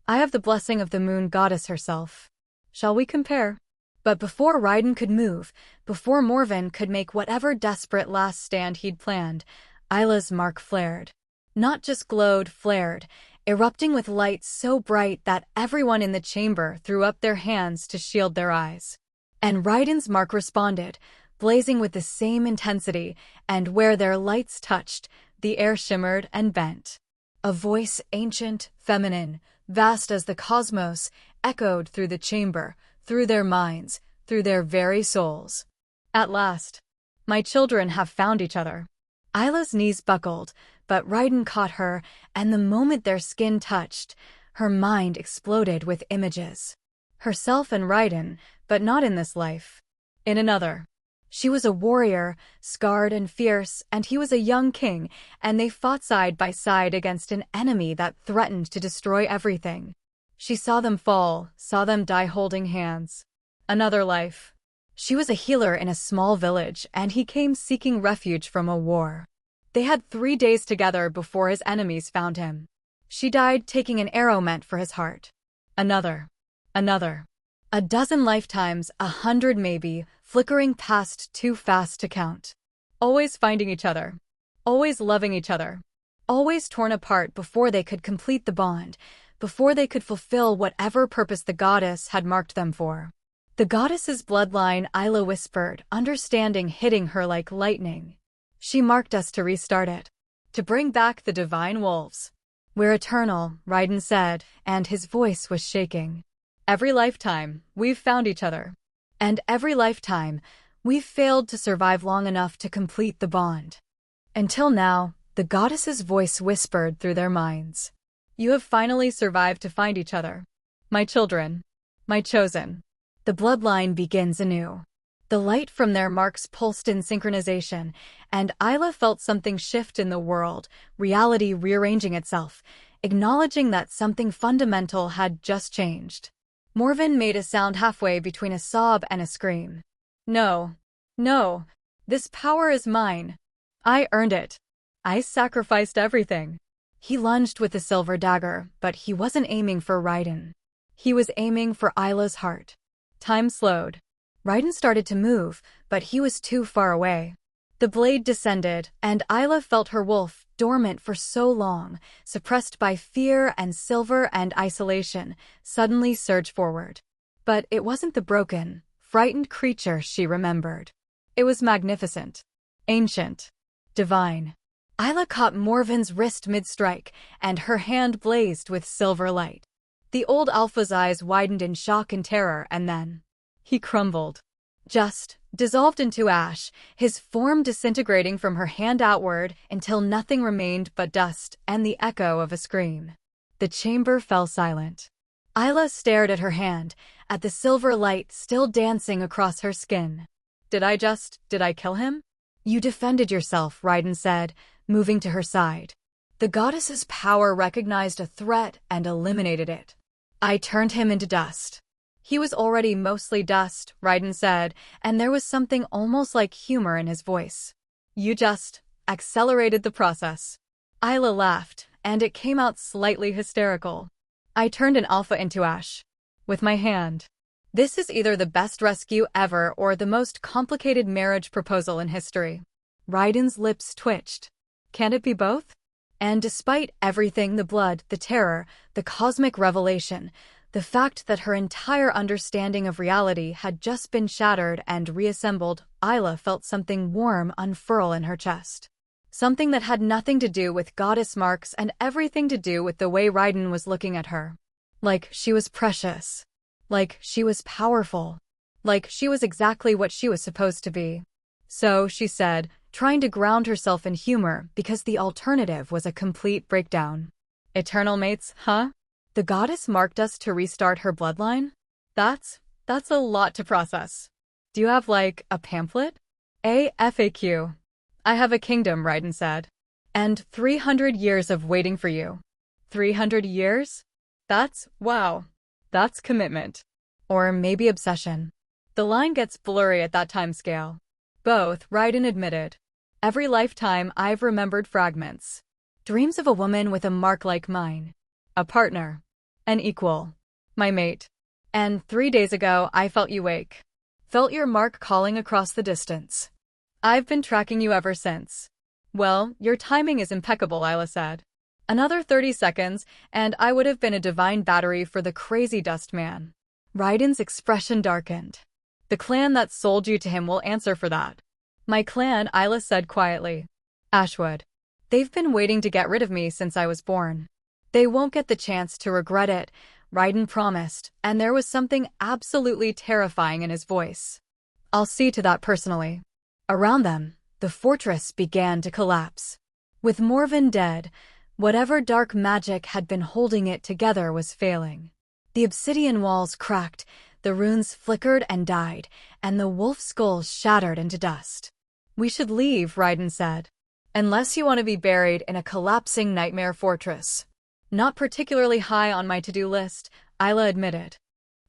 I have the blessing of the moon goddess herself. Shall we compare? But before Ryden could move, before Morven could make whatever desperate last stand he'd planned, Isla's mark flared. Not just glowed, flared, erupting with light so bright that everyone in the chamber threw up their hands to shield their eyes. And Ryden's mark responded, blazing with the same intensity, and where their lights touched, the air shimmered and bent. A voice ancient, feminine, vast as the cosmos, echoed through the chamber, through their minds, through their very souls. At last, my children have found each other. Isla's knees buckled, but Ryden caught her, and the moment their skin touched, her mind exploded with images. Herself and Ryden, but not in this life. In another. She was a warrior, scarred and fierce, and he was a young king, and they fought side by side against an enemy that threatened to destroy everything. She saw them fall, saw them die holding hands. Another life. She was a healer in a small village, and he came seeking refuge from a war. They had 3 days together before his enemies found him. She died taking an arrow meant for his heart. Another. Another. A dozen lifetimes, 100 maybe, flickering past too fast to count. Always finding each other. Always loving each other. Always torn apart before they could complete the bond, before they could fulfill whatever purpose the goddess had marked them for. The goddess's bloodline, Isla whispered, understanding hitting her like lightning. She marked us to restart it. To bring back the divine wolves. We're eternal, Raiden said, and his voice was shaking. Every lifetime, we've found each other. And every lifetime, we've failed to survive long enough to complete the bond. Until now, the goddess's voice whispered through their minds. You have finally survived to find each other. My children. My chosen. The bloodline begins anew. The light from their marks pulsed in synchronization, and Isla felt something shift in the world, reality rearranging itself, acknowledging that something fundamental had just changed. Morven made a sound halfway between a sob and a scream. No. No. This power is mine. I earned it. I sacrificed everything. He lunged with the silver dagger, but he wasn't aiming for Raiden. He was aiming for Isla's heart. Time slowed. Raiden started to move, but he was too far away. The blade descended, and Isla felt her wolf, dormant for so long, suppressed by fear and silver and isolation, suddenly surge forward. But it wasn't the broken, frightened creature she remembered. It was magnificent. Ancient. Divine. Isla caught Morven's wrist mid-strike, and her hand blazed with silver light. The old alpha's eyes widened in shock and terror, and then he crumbled. Just dissolved into ash, his form disintegrating from her hand outward until nothing remained but dust and the echo of a scream. The chamber fell silent. Isla stared at her hand, at the silver light still dancing across her skin. Did I kill him? You defended yourself, Raiden said, moving to her side. The goddess's power recognized a threat and eliminated it. I turned him into dust. He was already mostly dust, Raiden said, and there was something almost like humor in his voice. You just accelerated the process. Isla laughed, and it came out slightly hysterical. I turned an alpha into ash. With my hand. This is either the best rescue ever or the most complicated marriage proposal in history. Raiden's lips twitched. Can't it be both? And despite everything, the blood, the terror, the cosmic revelation, the fact that her entire understanding of reality had just been shattered and reassembled, Isla felt something warm unfurl in her chest. Something that had nothing to do with goddess marks and everything to do with the way Raiden was looking at her. Like she was precious. Like she was powerful. Like she was exactly what she was supposed to be. So, she said, trying to ground herself in humor because the alternative was a complete breakdown. Eternal mates, huh? The goddess marked us to restart her bloodline? That's a lot to process. Do you have, like, a pamphlet? A FAQ. I have a kingdom, Raiden said. And 300 years of waiting for you. 300 years? Wow. That's commitment. Or maybe obsession. The line gets blurry at that time scale. Both, Raiden admitted. Every lifetime I've remembered fragments. Dreams of a woman with a mark like mine. A partner. An equal. My mate. And 3 days ago I felt you wake. Felt your mark calling across the distance. I've been tracking you ever since. Well, your timing is impeccable, Isla said. Another 30 seconds, and I would have been a divine battery for the crazy dust man. Raiden's expression darkened. The clan that sold you to him will answer for that. My clan, Isla said quietly. Ashwood. They've been waiting to get rid of me since I was born. They won't get the chance to regret it, Raiden promised, and there was something absolutely terrifying in his voice. I'll see to that personally. Around them, the fortress began to collapse. With Morven dead, whatever dark magic had been holding it together was failing. The obsidian walls cracked, the runes flickered and died, and the wolf skulls shattered into dust. We should leave, Raiden said. Unless you want to be buried in a collapsing nightmare fortress. Not particularly high on my to-do list, Isla admitted.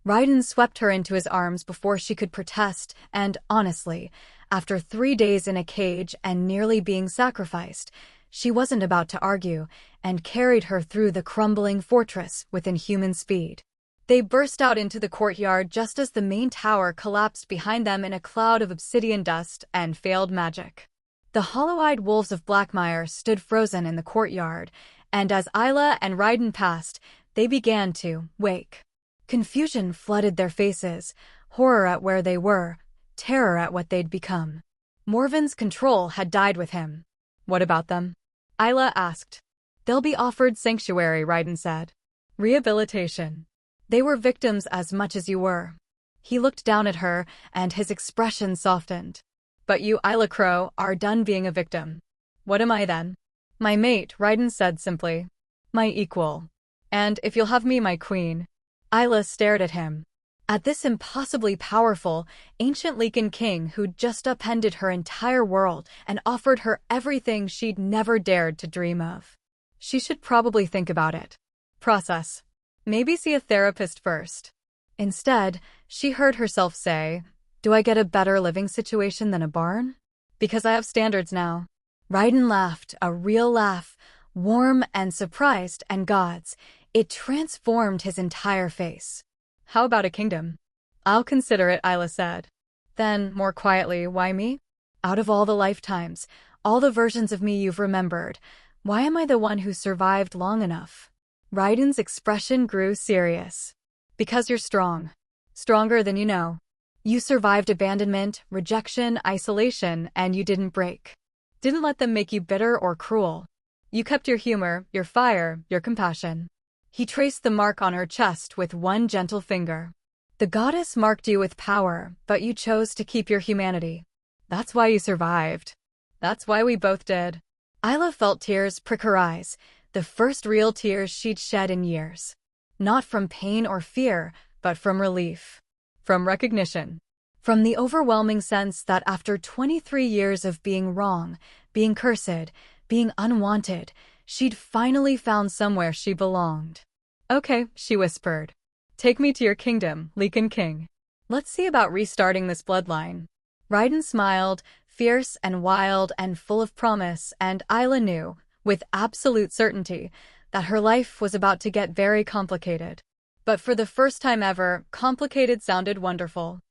Raiden swept her into his arms before she could protest, and honestly, after 3 days in a cage and nearly being sacrificed, she wasn't about to argue, and carried her through the crumbling fortress with inhuman speed. They burst out into the courtyard just as the main tower collapsed behind them in a cloud of obsidian dust and failed magic. The hollow-eyed wolves of Blackmire stood frozen in the courtyard, and as Isla and Raiden passed, they began to wake. Confusion flooded their faces, horror at where they were, terror at what they'd become. Morven's control had died with him. What about them? Isla asked. They'll be offered sanctuary, Raiden said. Rehabilitation. They were victims as much as you were. He looked down at her, and his expression softened. But you, Isla Crow, are done being a victim. What am I then? My mate, Raiden said simply. My equal. And if you'll have me my queen. Isla stared at him. At this impossibly powerful, ancient Lycan King who'd just upended her entire world and offered her everything she'd never dared to dream of. She should probably think about it. Process. Maybe see a therapist first. Instead, she heard herself say, do I get a better living situation than a barn? Because I have standards now. Raiden laughed, a real laugh, warm and surprised, and gods, it transformed his entire face. How about a kingdom? I'll consider it, Isla said. Then, more quietly, why me? Out of all the lifetimes, all the versions of me you've remembered, why am I the one who survived long enough? Raiden's expression grew serious. Because you're strong. Stronger than you know. You survived abandonment, rejection, isolation, and you didn't break. Didn't let them make you bitter or cruel. You kept your humor, your fire, your compassion. He traced the mark on her chest with one gentle finger. The goddess marked you with power, but you chose to keep your humanity. That's why you survived. That's why we both did. Isla felt tears prick her eyes, the first real tears she'd shed in years. Not from pain or fear, but from relief. From recognition. From the overwhelming sense that after 23 years of being wrong, being cursed, being unwanted, she'd finally found somewhere she belonged. Okay, she whispered. Take me to your kingdom, Lycan King. Let's see about restarting this bloodline. Raiden smiled, fierce and wild and full of promise, and Isla knew, with absolute certainty, that her life was about to get very complicated. But for the first time ever, complicated sounded wonderful.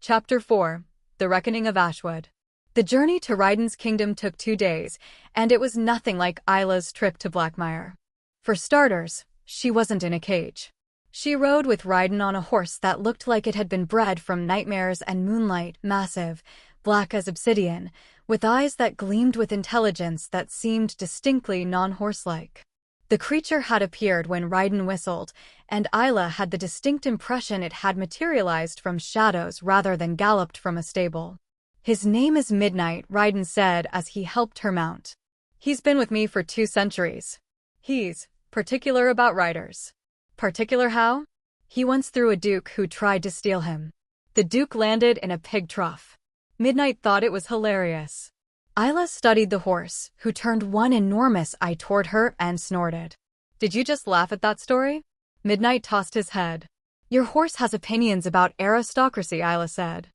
Chapter 4. The Reckoning of Ashwood. The journey to Raiden's kingdom took 2 days, and it was nothing like Isla's trip to Blackmire. For starters, she wasn't in a cage. She rode with Raiden on a horse that looked like it had been bred from nightmares and moonlight, massive, black as obsidian, with eyes that gleamed with intelligence that seemed distinctly non-horse-like. The creature had appeared when Raiden whistled, and Isla had the distinct impression it had materialized from shadows rather than galloped from a stable. His name is Midnight, Raiden said as he helped her mount. He's been with me for 2 centuries. He's particular about riders. Particular how? He once threw a duke who tried to steal him. The duke landed in a pig trough. Midnight thought it was hilarious. Isla studied the horse, who turned one enormous eye toward her and snorted. Did you just laugh at that story? Midnight tossed his head. Your horse has opinions about aristocracy, Isla said.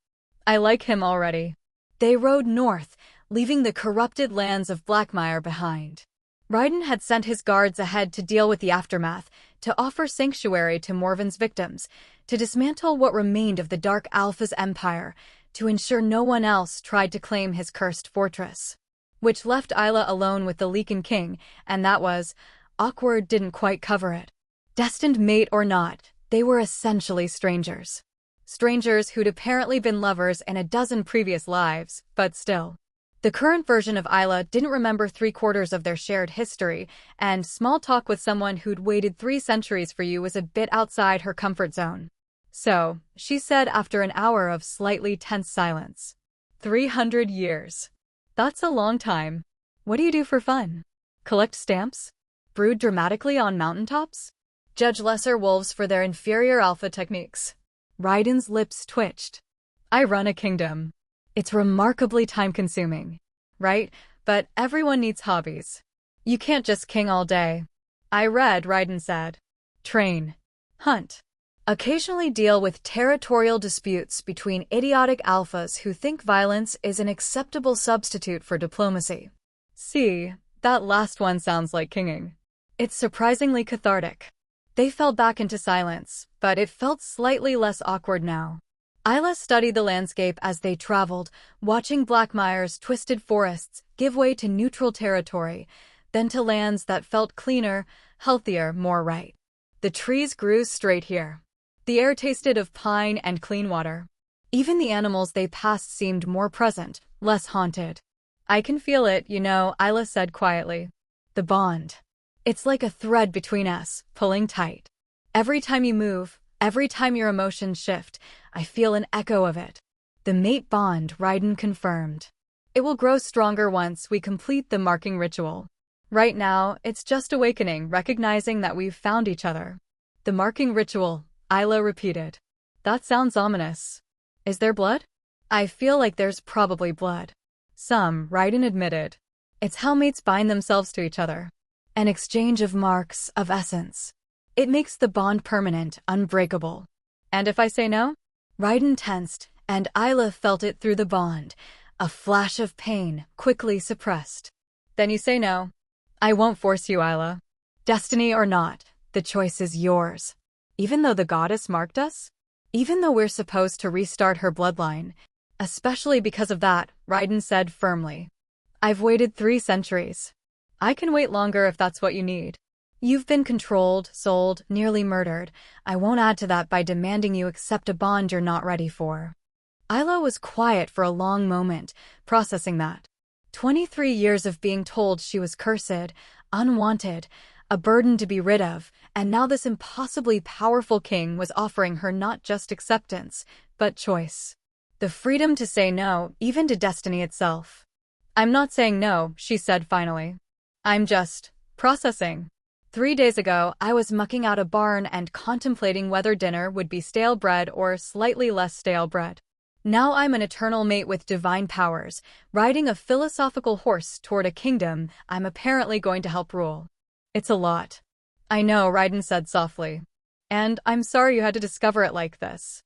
I like him already. They rode north, leaving the corrupted lands of Blackmire behind. Raiden had sent his guards ahead to deal with the aftermath, to offer sanctuary to Morven's victims, to dismantle what remained of the Dark Alpha's empire, to ensure no one else tried to claim his cursed fortress. Which left Isla alone with the Lycan King, and that was, awkward didn't quite cover it. Destined mate or not, they were essentially strangers. Strangers who'd apparently been lovers in a dozen previous lives, but still. The current version of Isla didn't remember 3/4 of their shared history, and small talk with someone who'd waited 3 centuries for you was a bit outside her comfort zone. So, she said after an hour of slightly tense silence. 300 years. That's a long time. What do you do for fun? Collect stamps? Brood dramatically on mountaintops? Judge lesser wolves for their inferior alpha techniques? Raiden's lips twitched. I run a kingdom. It's remarkably time-consuming. Right? But everyone needs hobbies. You can't just king all day. I read, Raiden said. Train. Hunt. occasionally deal with territorial disputes between idiotic alphas who think violence is an acceptable substitute for diplomacy. See, that last one sounds like kinging. It's surprisingly cathartic. They fell back into silence, but it felt slightly less awkward now. Isla studied the landscape as they traveled, watching Blackmire's twisted forests give way to neutral territory, then to lands that felt cleaner, healthier, more right. The trees grew straight here. The air tasted of pine and clean water. Even the animals they passed seemed more present, less haunted. I can feel it, Isla said quietly. The bond. It's like a thread between us, pulling tight. Every time you move, every time your emotions shift, I feel an echo of it. The mate bond, Ryden confirmed. It will grow stronger once we complete the marking ritual. Right now, it's just awakening, recognizing that we've found each other. The marking ritual, Isla repeated. That sounds ominous. Is there blood? I feel like there's probably blood. Some, Ryden admitted. It's how mates bind themselves to each other. An exchange of marks, of essence. It makes the bond permanent, unbreakable. And if I say no? Ryden tensed, and Isla felt it through the bond. A flash of pain, quickly suppressed. Then you say no. I won't force you, Isla. Destiny or not, the choice is yours. Even though the goddess marked us? Even though we're supposed to restart her bloodline. Especially because of that, Ryden said firmly. I've waited 3 centuries. I can wait longer if that's what you need. You've been controlled, sold, nearly murdered. I won't add to that by demanding you accept a bond you're not ready for. Isla was quiet for a long moment, processing that. 23 years of being told she was cursed, unwanted, a burden to be rid of, and now this impossibly powerful king was offering her not just acceptance, but choice. The freedom to say no, even to destiny itself. I'm not saying no, she said finally. I'm just processing. 3 days ago, I was mucking out a barn and contemplating whether dinner would be stale bread or slightly less stale bread. Now I'm an eternal mate with divine powers, riding a philosophical horse toward a kingdom I'm apparently going to help rule. It's a lot. I know, Ryden said softly. And I'm sorry you had to discover it like this.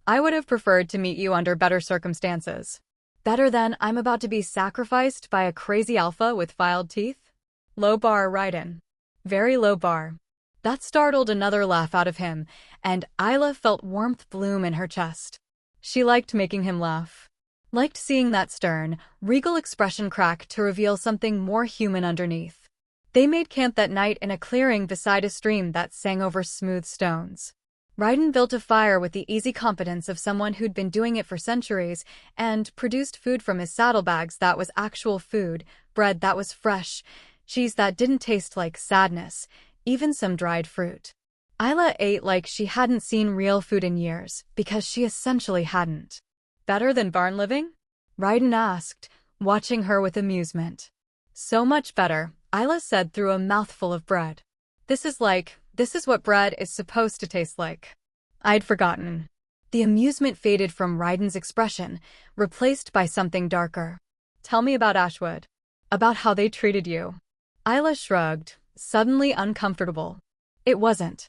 I would have preferred to meet you under better circumstances. Better than I'm about to be sacrificed by a crazy alpha with filed teeth? Low bar, Ryden. Very low bar. That startled another laugh out of him, and Isla felt warmth bloom in her chest. She liked making him laugh. Liked seeing that stern, regal expression crack to reveal something more human underneath. They made camp that night in a clearing beside a stream that sang over smooth stones. Ryden built a fire with the easy competence of someone who'd been doing it for centuries and produced food from his saddlebags that was actual food, bread that was fresh, cheese that didn't taste like sadness, even some dried fruit. Isla ate like she hadn't seen real food in years, because she essentially hadn't. Better than barn living? Ryden asked, watching her with amusement. So much better, Isla said through a mouthful of bread. This is what bread is supposed to taste like. I'd forgotten. The amusement faded from Ryden's expression, replaced by something darker. Tell me about Ashwood. About how they treated you. Isla shrugged, suddenly uncomfortable. It wasn't.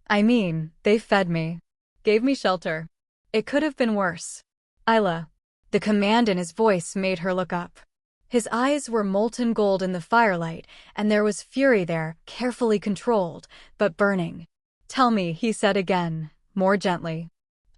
I mean, they fed me. Gave me shelter. It could have been worse. Isla. The command in his voice made her look up. His eyes were molten gold in the firelight, and there was fury there, carefully controlled, but burning. Tell me, he said again, more gently.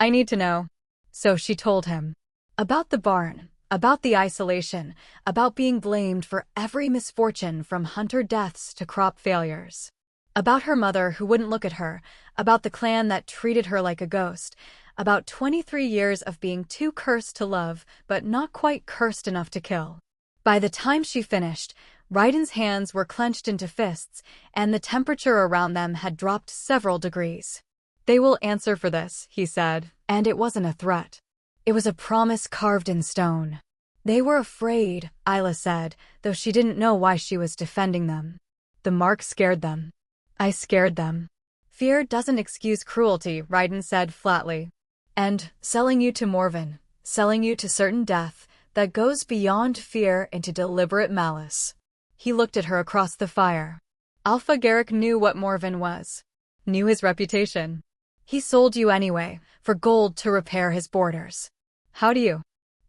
I need to know. So she told him. About the barn, about the isolation, about being blamed for every misfortune from hunter deaths to crop failures. About her mother who wouldn't look at her, about the clan that treated her like a ghost, about 23 years of being too cursed to love, but not quite cursed enough to kill. By the time she finished, Ryden's hands were clenched into fists, and the temperature around them had dropped several degrees. They will answer for this, he said, and it wasn't a threat. It was a promise carved in stone. They were afraid, Isla said, though she didn't know why she was defending them. The mark scared them. I scared them. Fear doesn't excuse cruelty, Ryden said flatly. And selling you to Morven, selling you to certain death, that goes beyond fear into deliberate malice. He looked at her across the fire. Alpha Garrick knew what Morven was. Knew his reputation. He sold you anyway, for gold to repair his borders. How do you?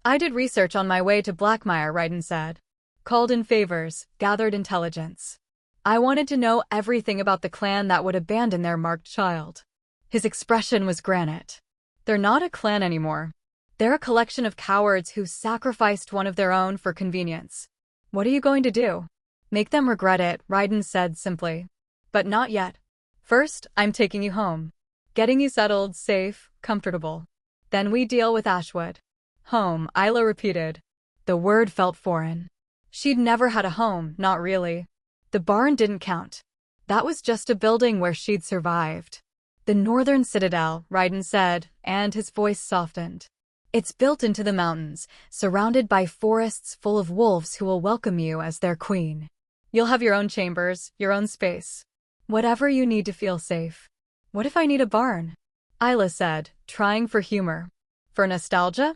I did research on my way to Blackmire, Ryden said. Called in favors, gathered intelligence. I wanted to know everything about the clan that would abandon their marked child. His expression was granite. They're not a clan anymore. They're a collection of cowards who sacrificed one of their own for convenience. What are you going to do? Make them regret it, Ryden said simply. But not yet. First, I'm taking you home. Getting you settled, safe, comfortable. Then we deal with Ashwood. Home, Isla repeated. The word felt foreign. She'd never had a home, not really. The barn didn't count. That was just a building where she'd survived. The Northern Citadel, Ryden said, and his voice softened. It's built into the mountains, surrounded by forests full of wolves who will welcome you as their queen. You'll have your own chambers, your own space. Whatever you need to feel safe. What if I need a barn? Isla said, trying for humor. For nostalgia?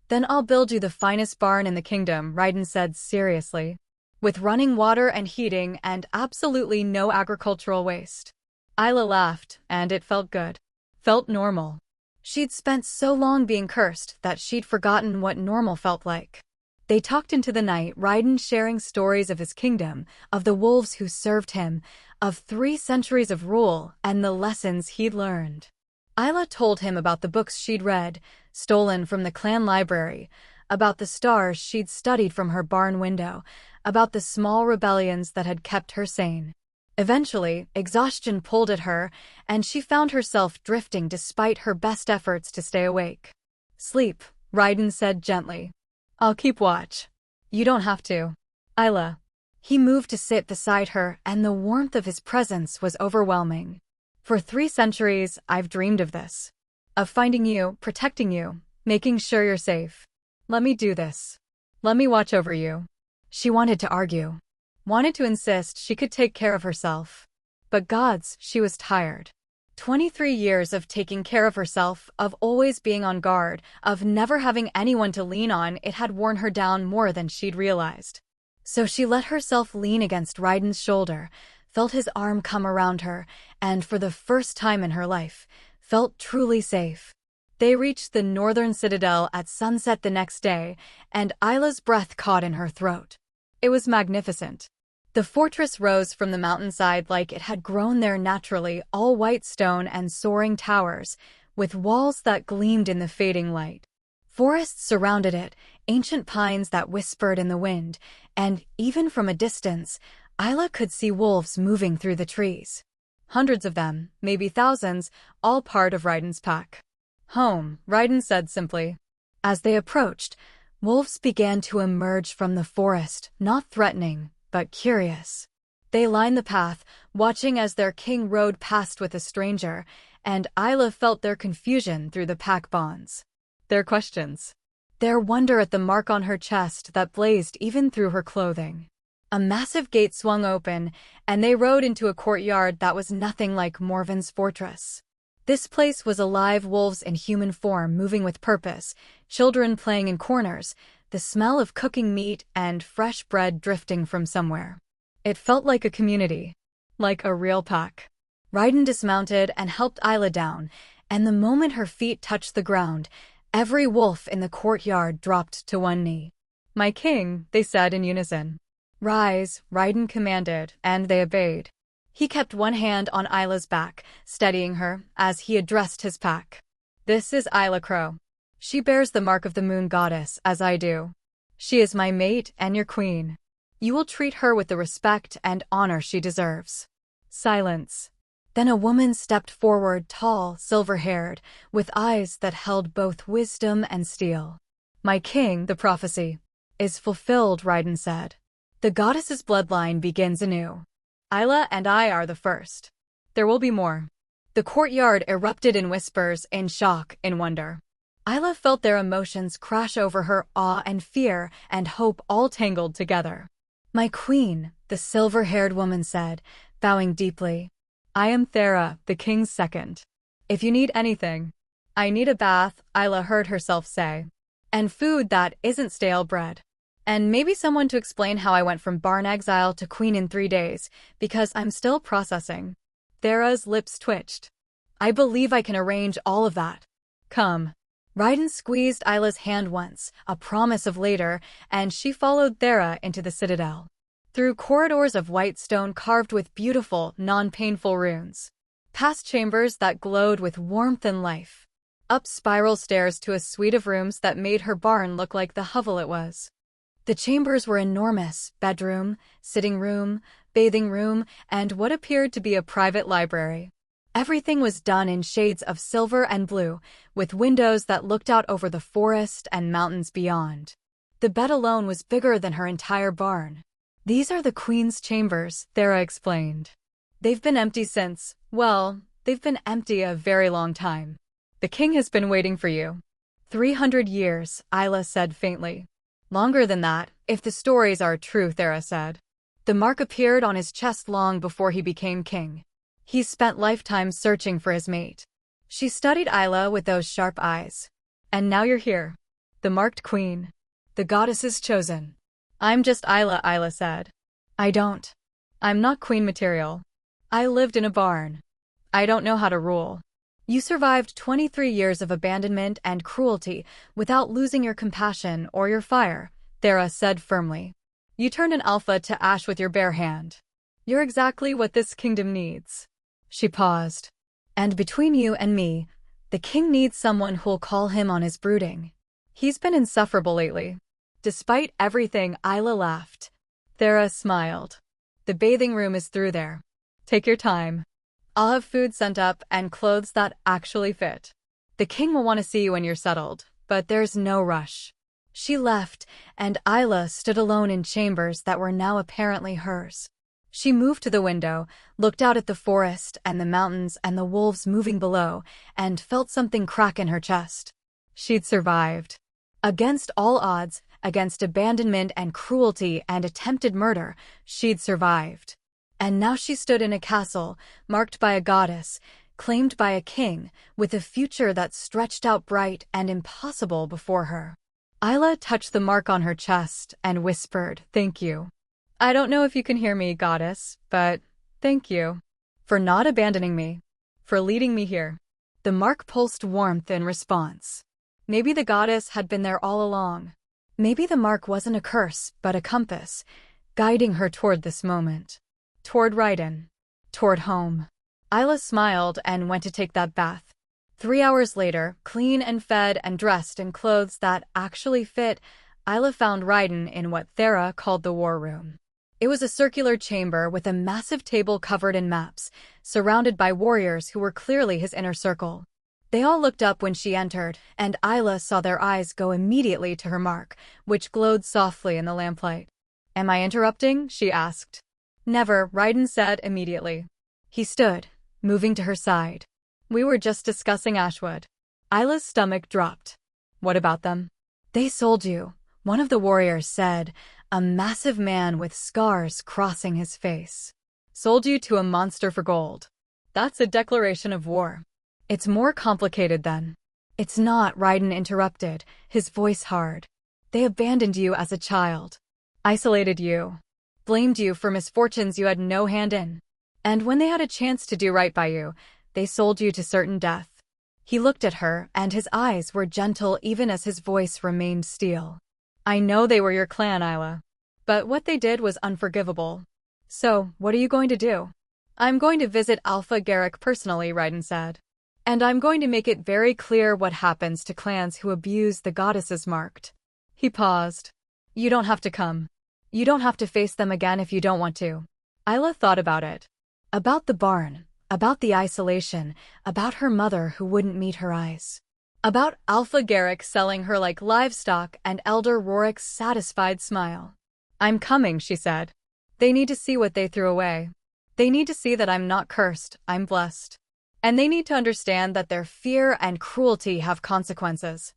Then I'll build you the finest barn in the kingdom, Ryden said seriously. With running water and heating and absolutely no agricultural waste. Isla laughed, and it felt good. Felt normal. She'd spent so long being cursed that she'd forgotten what normal felt like. They talked into the night, Ryden sharing stories of his kingdom, of the wolves who served him, of 3 centuries of rule and the lessons he'd learned. Isla told him about the books she'd read, stolen from the clan library, about the stars she'd studied from her barn window, about the small rebellions that had kept her sane. Eventually, exhaustion pulled at her, and she found herself drifting despite her best efforts to stay awake. Sleep, Ryden said gently. I'll keep watch. You don't have to. Isla. He moved to sit beside her, and the warmth of his presence was overwhelming. For 3 centuries, I've dreamed of this. Of finding you, protecting you, making sure you're safe. Let me do this. Let me watch over you. She wanted to argue. Wanted to insist she could take care of herself. But gods, she was tired. 23 years of taking care of herself, of always being on guard, of never having anyone to lean on, it had worn her down more than she'd realized. So she let herself lean against Ryden's shoulder, felt his arm come around her, and for the first time in her life, felt truly safe. They reached the Northern Citadel at sunset the next day, and Isla's breath caught in her throat. It was magnificent. The fortress rose from the mountainside like it had grown there naturally, all white stone and soaring towers, with walls that gleamed in the fading light. Forests surrounded it, ancient pines that whispered in the wind, and even from a distance, Isla could see wolves moving through the trees. Hundreds of them, maybe thousands, all part of Ryden's pack. Home, Ryden said simply. As they approached, wolves began to emerge from the forest, not threatening, but curious. They lined the path, watching as their king rode past with a stranger, and Isla felt their confusion through the pack bonds. Their questions. Their wonder at the mark on her chest that blazed even through her clothing. A massive gate swung open, and they rode into a courtyard that was nothing like Morven's fortress. This place was alive, wolves in human form moving with purpose, children playing in corners, the smell of cooking meat and fresh bread drifting from somewhere. It felt like a community. Like a real pack. Ryden dismounted and helped Isla down, and the moment her feet touched the ground, every wolf in the courtyard dropped to one knee. My king, they said in unison. Rise, Ryden commanded, and they obeyed. He kept one hand on Isla's back, steadying her, as he addressed his pack. This is Isla Crow. She bears the mark of the moon goddess, as I do. She is my mate and your queen. You will treat her with the respect and honor she deserves. Silence. Then a woman stepped forward, tall, silver-haired, with eyes that held both wisdom and steel. My king, the prophecy, is fulfilled, Ryden said. The goddess's bloodline begins anew. Isla and I are the first. There will be more. The courtyard erupted in whispers, in shock, in wonder. Isla felt their emotions crash over her, awe and fear and hope all tangled together. My queen, the silver-haired woman said, bowing deeply. I am Thera, the king's second. If you need anything. I need a bath, Isla heard herself say. And food that isn't stale bread. And maybe someone to explain how I went from barn exile to queen in 3 days, because I'm still processing. Thera's lips twitched. I believe I can arrange all of that. Come. Raiden squeezed Isla's hand once, a promise of later, and she followed Thera into the citadel. Through corridors of white stone carved with beautiful, non-painful runes. Past chambers that glowed with warmth and life. Up spiral stairs to a suite of rooms that made her barn look like the hovel it was. The chambers were enormous: bedroom, sitting room, bathing room, and what appeared to be a private library. Everything was done in shades of silver and blue, with windows that looked out over the forest and mountains beyond. The bed alone was bigger than her entire barn. These are the Queen's chambers, Thera explained. They've been empty since, well, they've been empty a very long time. The king has been waiting for you. 300 years, Isla said faintly. Longer than that, if the stories are true, Thera said. The mark appeared on his chest long before he became king. He's spent lifetimes searching for his mate. She studied Isla with those sharp eyes. And now you're here. The marked queen. The goddess's chosen. I'm just Isla, Isla said. I'm not queen material. I lived in a barn. I don't know how to rule. You survived 23 years of abandonment and cruelty without losing your compassion or your fire, Thera said firmly. You turned an alpha to ash with your bare hand. You're exactly what this kingdom needs. She paused. And between you and me, the king needs someone who'll call him on his brooding. He's been insufferable lately. Despite everything, Isla laughed. Thera smiled. The bathing room is through there. Take your time. I'll have food sent up and clothes that actually fit. The king will want to see you when you're settled, but there's no rush. She left, and Isla stood alone in chambers that were now apparently hers. She moved to the window, looked out at the forest and the mountains and the wolves moving below, and felt something crack in her chest. She'd survived. Against all odds, against abandonment and cruelty and attempted murder, she'd survived. And now she stood in a castle, marked by a goddess, claimed by a king, with a future that stretched out bright and impossible before her. Isla touched the mark on her chest and whispered, "Thank you. I don't know if you can hear me, goddess, but thank you. For not abandoning me. For leading me here." The mark pulsed warmth in response. Maybe the goddess had been there all along. Maybe the mark wasn't a curse, but a compass, guiding her toward this moment. Toward Raiden. Toward home. Isla smiled and went to take that bath. 3 hours later, clean and fed and dressed in clothes that actually fit, Isla found Raiden in what Thera called the war room. It was a circular chamber with a massive table covered in maps, surrounded by warriors who were clearly his inner circle. They all looked up when she entered, and Isla saw their eyes go immediately to her mark, which glowed softly in the lamplight. "Am I interrupting?" she asked. "Never," Raiden said immediately. He stood, moving to her side. "We were just discussing Ashwood." Isla's stomach dropped. "What about them?" "They sold you," one of the warriors said, a massive man with scars crossing his face. "Sold you to a monster for gold. That's a declaration of war." "It's more complicated than." "It's not," Raiden interrupted, his voice hard. "They abandoned you as a child. Isolated you. Blamed you for misfortunes you had no hand in. And when they had a chance to do right by you, they sold you to certain death." He looked at her, and his eyes were gentle even as his voice remained steel. "I know they were your clan, Isla. But what they did was unforgivable. So, what are you going to do?" "I'm going to visit Alpha Garrick personally," Raiden said. "And I'm going to make it very clear what happens to clans who abuse the goddesses marked." He paused. "You don't have to come. You don't have to face them again if you don't want to." Isla thought about it. About the barn, about the isolation, about her mother who wouldn't meet her eyes. About Alpha Garrick selling her like livestock and Elder Rorik's satisfied smile. "I'm coming," she said. "They need to see what they threw away. They need to see that I'm not cursed, I'm blessed. And they need to understand that their fear and cruelty have consequences."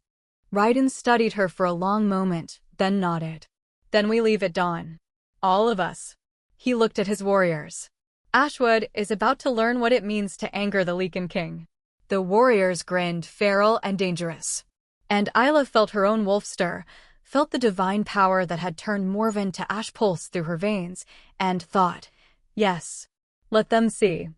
Raiden studied her for a long moment, then nodded. "Then we leave at dawn. All of us." He looked at his warriors. "Ashwood is about to learn what it means to anger the Lycan King." The warriors grinned, feral and dangerous. And Isla felt her own wolf stir, felt the divine power that had turned Morven to ash pulse through her veins, and thought, yes, let them see.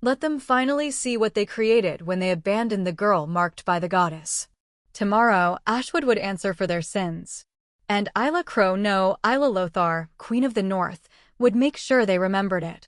Let them finally see what they created when they abandoned the girl marked by the goddess. Tomorrow, Ashwood would answer for their sins. And Isla Lothar, Queen of the North, would make sure they remembered it.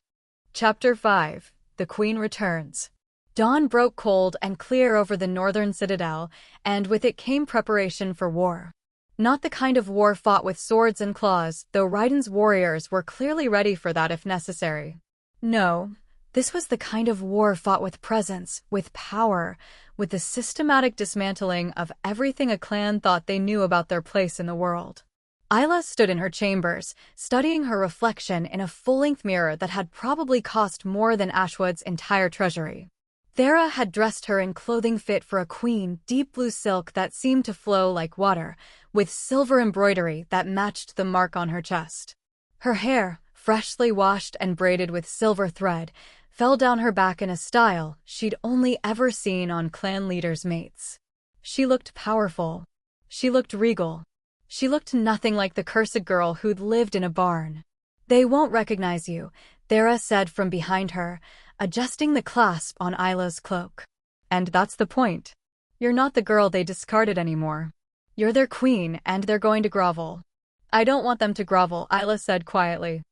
Chapter 5. The Queen Returns. Dawn broke cold and clear over the northern citadel, and with it came preparation for war. Not the kind of war fought with swords and claws, though Raiden's warriors were clearly ready for that if necessary. No, this was the kind of war fought with presence, with power, with the systematic dismantling of everything a clan thought they knew about their place in the world. Isla stood in her chambers, studying her reflection in a full-length mirror that had probably cost more than Ashwood's entire treasury. Thera had dressed her in clothing fit for a queen, deep blue silk that seemed to flow like water, with silver embroidery that matched the mark on her chest. Her hair, freshly washed and braided with silver thread, fell down her back in a style she'd only ever seen on clan leaders' mates. She looked powerful. She looked regal. She looked nothing like the cursed girl who'd lived in a barn. "They won't recognize you," Thera said from behind her, adjusting the clasp on Isla's cloak. "And that's the point. You're not the girl they discarded anymore. You're their queen, and they're going to grovel." "I don't want them to grovel," Isla said quietly.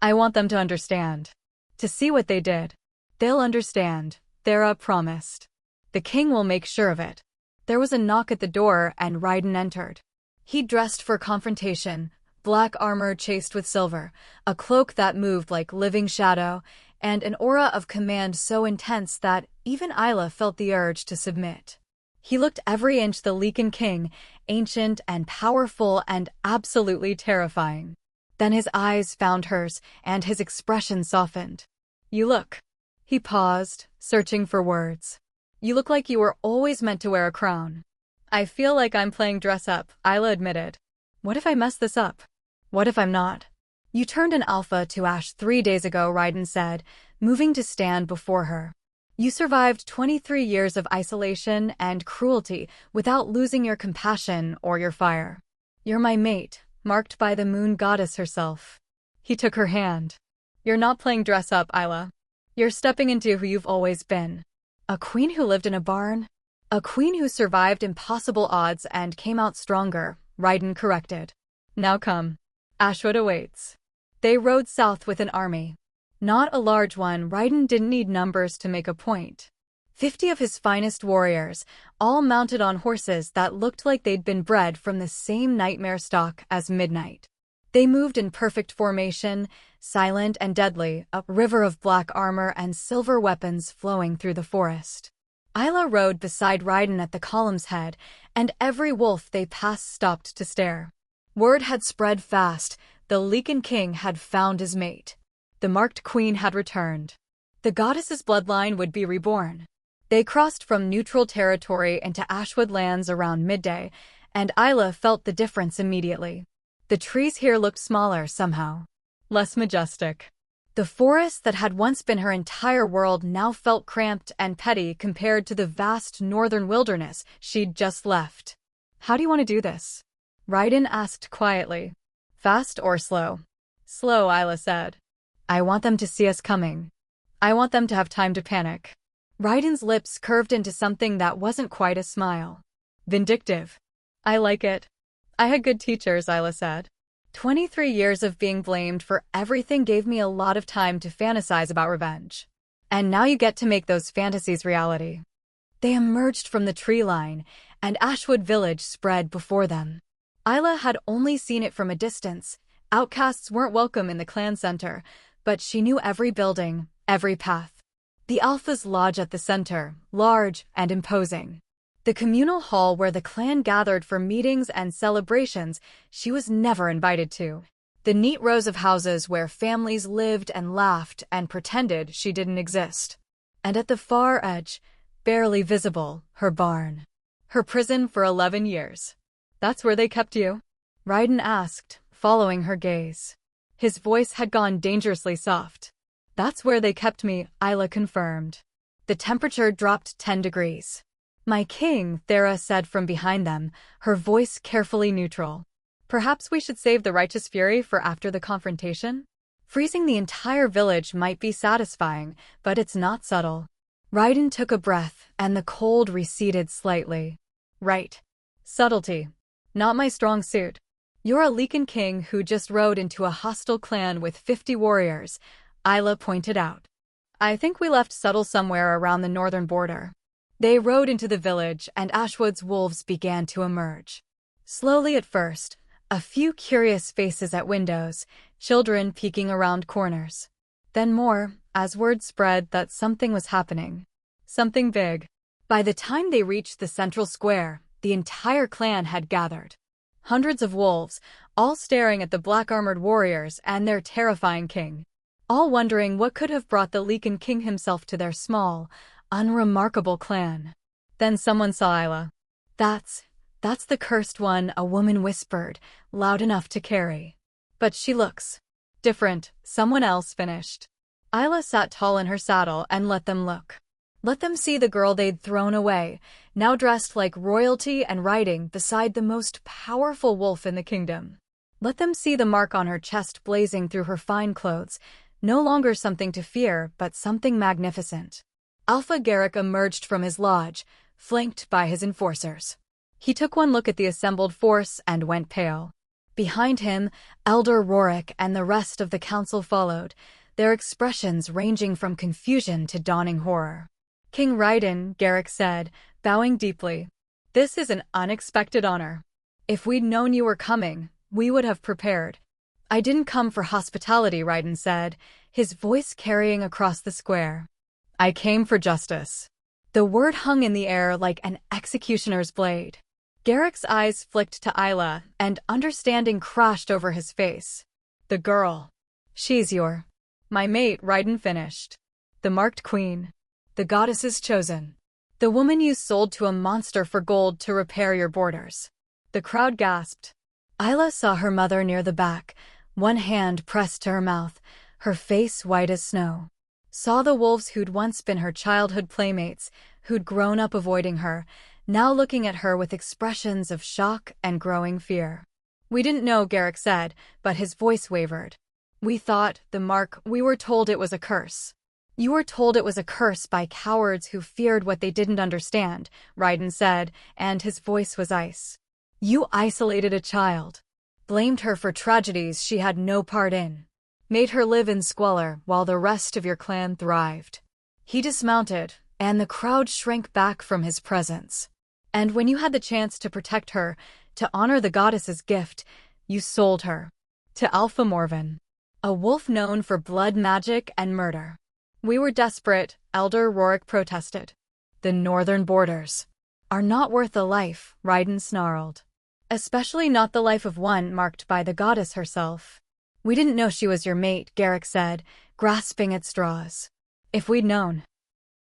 "I want them to understand. To see what they did. They'll understand," Thera promised. "The king will make sure of it." There was a knock at the door, and Raiden entered. He dressed for confrontation, black armor chased with silver, a cloak that moved like living shadow, and an aura of command so intense that even Isla felt the urge to submit. He looked every inch the Lycan King, ancient and powerful and absolutely terrifying. Then his eyes found hers, and his expression softened. "You look." He paused, searching for words. "You look like you were always meant to wear a crown." "I feel like I'm playing dress-up," Isla admitted. "What if I mess this up? What if I'm not?" "You turned an alpha to ash 3 days ago," Raiden said, moving to stand before her. "You survived 23 years of isolation and cruelty without losing your compassion or your fire. You're my mate, marked by the moon goddess herself." He took her hand. "You're not playing dress-up, Isla. You're stepping into who you've always been. A queen who lived in a barn? A queen who survived impossible odds and came out stronger," Raiden corrected. "Now come. Ashwood awaits." They rode south with an army. Not a large one, Raiden didn't need numbers to make a point. 50 of his finest warriors, all mounted on horses that looked like they'd been bred from the same nightmare stock as Midnight. They moved in perfect formation, silent and deadly, a river of black armor and silver weapons flowing through the forest. Isla rode beside Raiden at the column's head, and every wolf they passed stopped to stare. Word had spread fast. The Lycan King had found his mate. The marked queen had returned. The goddess's bloodline would be reborn. They crossed from neutral territory into Ashwood lands around midday, and Isla felt the difference immediately. The trees here looked smaller somehow. Less majestic. The forest that had once been her entire world now felt cramped and petty compared to the vast northern wilderness she'd just left. "How do you want to do this?" Raiden asked quietly. "Fast or slow?" "Slow," Isla said. "I want them to see us coming. I want them to have time to panic." Raiden's lips curved into something that wasn't quite a smile. "Vindictive. I like it." "I had good teachers," Isla said. 23 years of being blamed for everything gave me a lot of time to fantasize about revenge. And now you get to make those fantasies reality." They emerged from the tree line, and Ashwood Village spread before them. Isla had only seen it from a distance. Outcasts weren't welcome in the clan center, but she knew every building, every path. The Alpha's lodge at the center, large and imposing. The communal hall where the clan gathered for meetings and celebrations she was never invited to. The neat rows of houses where families lived and laughed and pretended she didn't exist. And at the far edge, barely visible, her barn. Her prison for 11 years. "That's where they kept you?" Raiden asked, following her gaze. His voice had gone dangerously soft. "That's where they kept me," Isla confirmed. The temperature dropped 10 degrees. "My king," Thera said from behind them, her voice carefully neutral. "Perhaps we should save the righteous fury for after the confrontation?" Freezing the entire village might be satisfying, but it's not subtle. Raiden took a breath, and the cold receded slightly. Right. Subtlety. Not my strong suit. You're a Lycan King who just rode into a hostile clan with 50 warriors, Isla pointed out. I think we left subtle somewhere around the northern border. They rode into the village, and Ashwood's wolves began to emerge. Slowly at first, a few curious faces at windows, children peeking around corners. Then more, as word spread that something was happening. Something big. By the time they reached the central square, the entire clan had gathered. Hundreds of wolves, all staring at the black-armored warriors and their terrifying king. All wondering what could have brought the Lycan King himself to their small, unremarkable clan. Then someone saw Isla. That's the cursed one, a woman whispered, loud enough to carry. But she looks different, someone else finished. Isla sat tall in her saddle and let them look. Let them see the girl they'd thrown away, now dressed like royalty and riding beside the most powerful wolf in the kingdom. Let them see the mark on her chest blazing through her fine clothes, no longer something to fear, but something magnificent. Alpha Garrick emerged from his lodge, flanked by his enforcers. He took one look at the assembled force and went pale. Behind him, Elder Rorik and the rest of the council followed, their expressions ranging from confusion to dawning horror. King Raiden, Garrick said, bowing deeply. This is an unexpected honor. If we'd known you were coming, we would have prepared. I didn't come for hospitality, Raiden said, his voice carrying across the square. I came for justice. The word hung in the air like an executioner's blade. Garrick's eyes flicked to Isla, and understanding crashed over his face. The girl. She's my mate, Raiden finished. The marked queen. The goddess's chosen. The woman you sold to a monster for gold to repair your borders. The crowd gasped. Isla saw her mother near the back, one hand pressed to her mouth, her face white as snow. Saw the wolves who'd once been her childhood playmates, who'd grown up avoiding her, now looking at her with expressions of shock and growing fear. We didn't know, Garrick said, but his voice wavered. We thought, we were told it was a curse. You were told it was a curse by cowards who feared what they didn't understand, Raiden said, and his voice was ice. You isolated a child. Blamed her for tragedies she had no part in. Made her live in squalor while the rest of your clan thrived. He dismounted, and the crowd shrank back from his presence. And when you had the chance to protect her, to honor the goddess's gift, you sold her. To Alphamorven. A wolf known for blood magic and murder. We were desperate, Elder Rorik protested. The northern borders are not worth a life, Raiden snarled. Especially not the life of one marked by the goddess herself. We didn't know she was your mate, Garrick said, grasping at straws. If we'd known,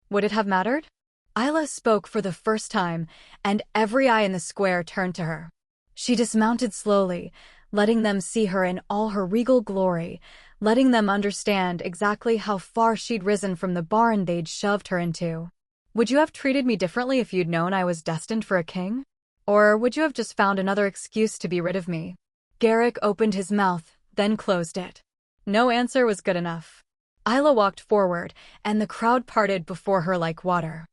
would it have mattered? Isla spoke for the first time, and every eye in the square turned to her. She dismounted slowly, letting them see her in all her regal glory, letting them understand exactly how far she'd risen from the barn they'd shoved her into. Would you have treated me differently if you'd known I was destined for a king? Or would you have just found another excuse to be rid of me? Garrick opened his mouth, then closed it. No answer was good enough. Isla walked forward, and the crowd parted before her like water.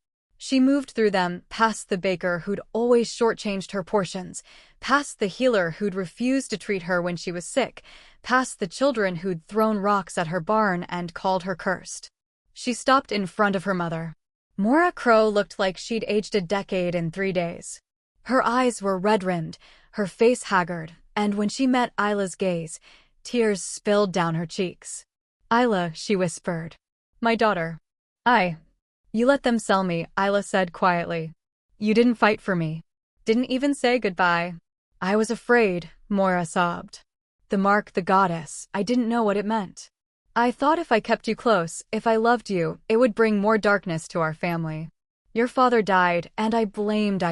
She moved through them, past the baker who'd always shortchanged her portions, past the healer who'd refused to treat her when she was sick, past the children who'd thrown rocks at her barn and called her cursed. She stopped in front of her mother. Mora Crow looked like she'd aged a decade in 3 days. Her eyes were red-rimmed, her face haggard, and when she met Isla's gaze, tears spilled down her cheeks. Isla, she whispered. My daughter. You let them sell me, Isla said quietly. You didn't fight for me. Didn't even say goodbye. I was afraid, Mora sobbed. The mark, the goddess, I didn't know what it meant. I thought if I kept you close, if I loved you, it would bring more darkness to our family. Your father died, and I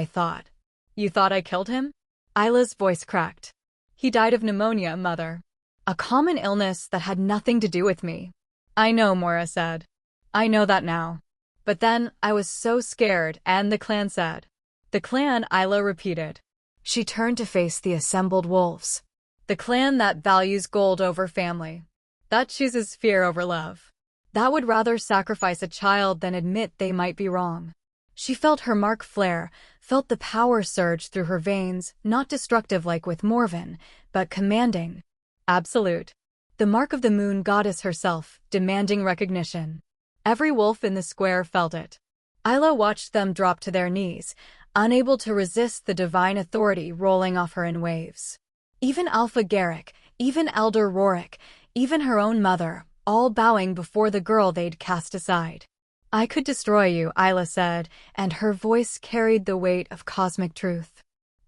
thought. You thought I killed him? Isla's voice cracked. He died of pneumonia, mother. A common illness that had nothing to do with me. I know, Mora said. I know that now. But then, I was so scared, and the clan said. The clan, Isla repeated. She turned to face the assembled wolves. The clan that values gold over family. That chooses fear over love. That would rather sacrifice a child than admit they might be wrong. She felt her mark flare, felt the power surge through her veins, not destructive like with Morven, but commanding. Absolute. The mark of the moon goddess herself, demanding recognition. Every wolf in the square felt it. Isla watched them drop to their knees, unable to resist the divine authority rolling off her in waves. Even Alpha Garrick, even Elder Rorik, even her own mother, all bowing before the girl they'd cast aside. I could destroy you, Isla said, and her voice carried the weight of cosmic truth.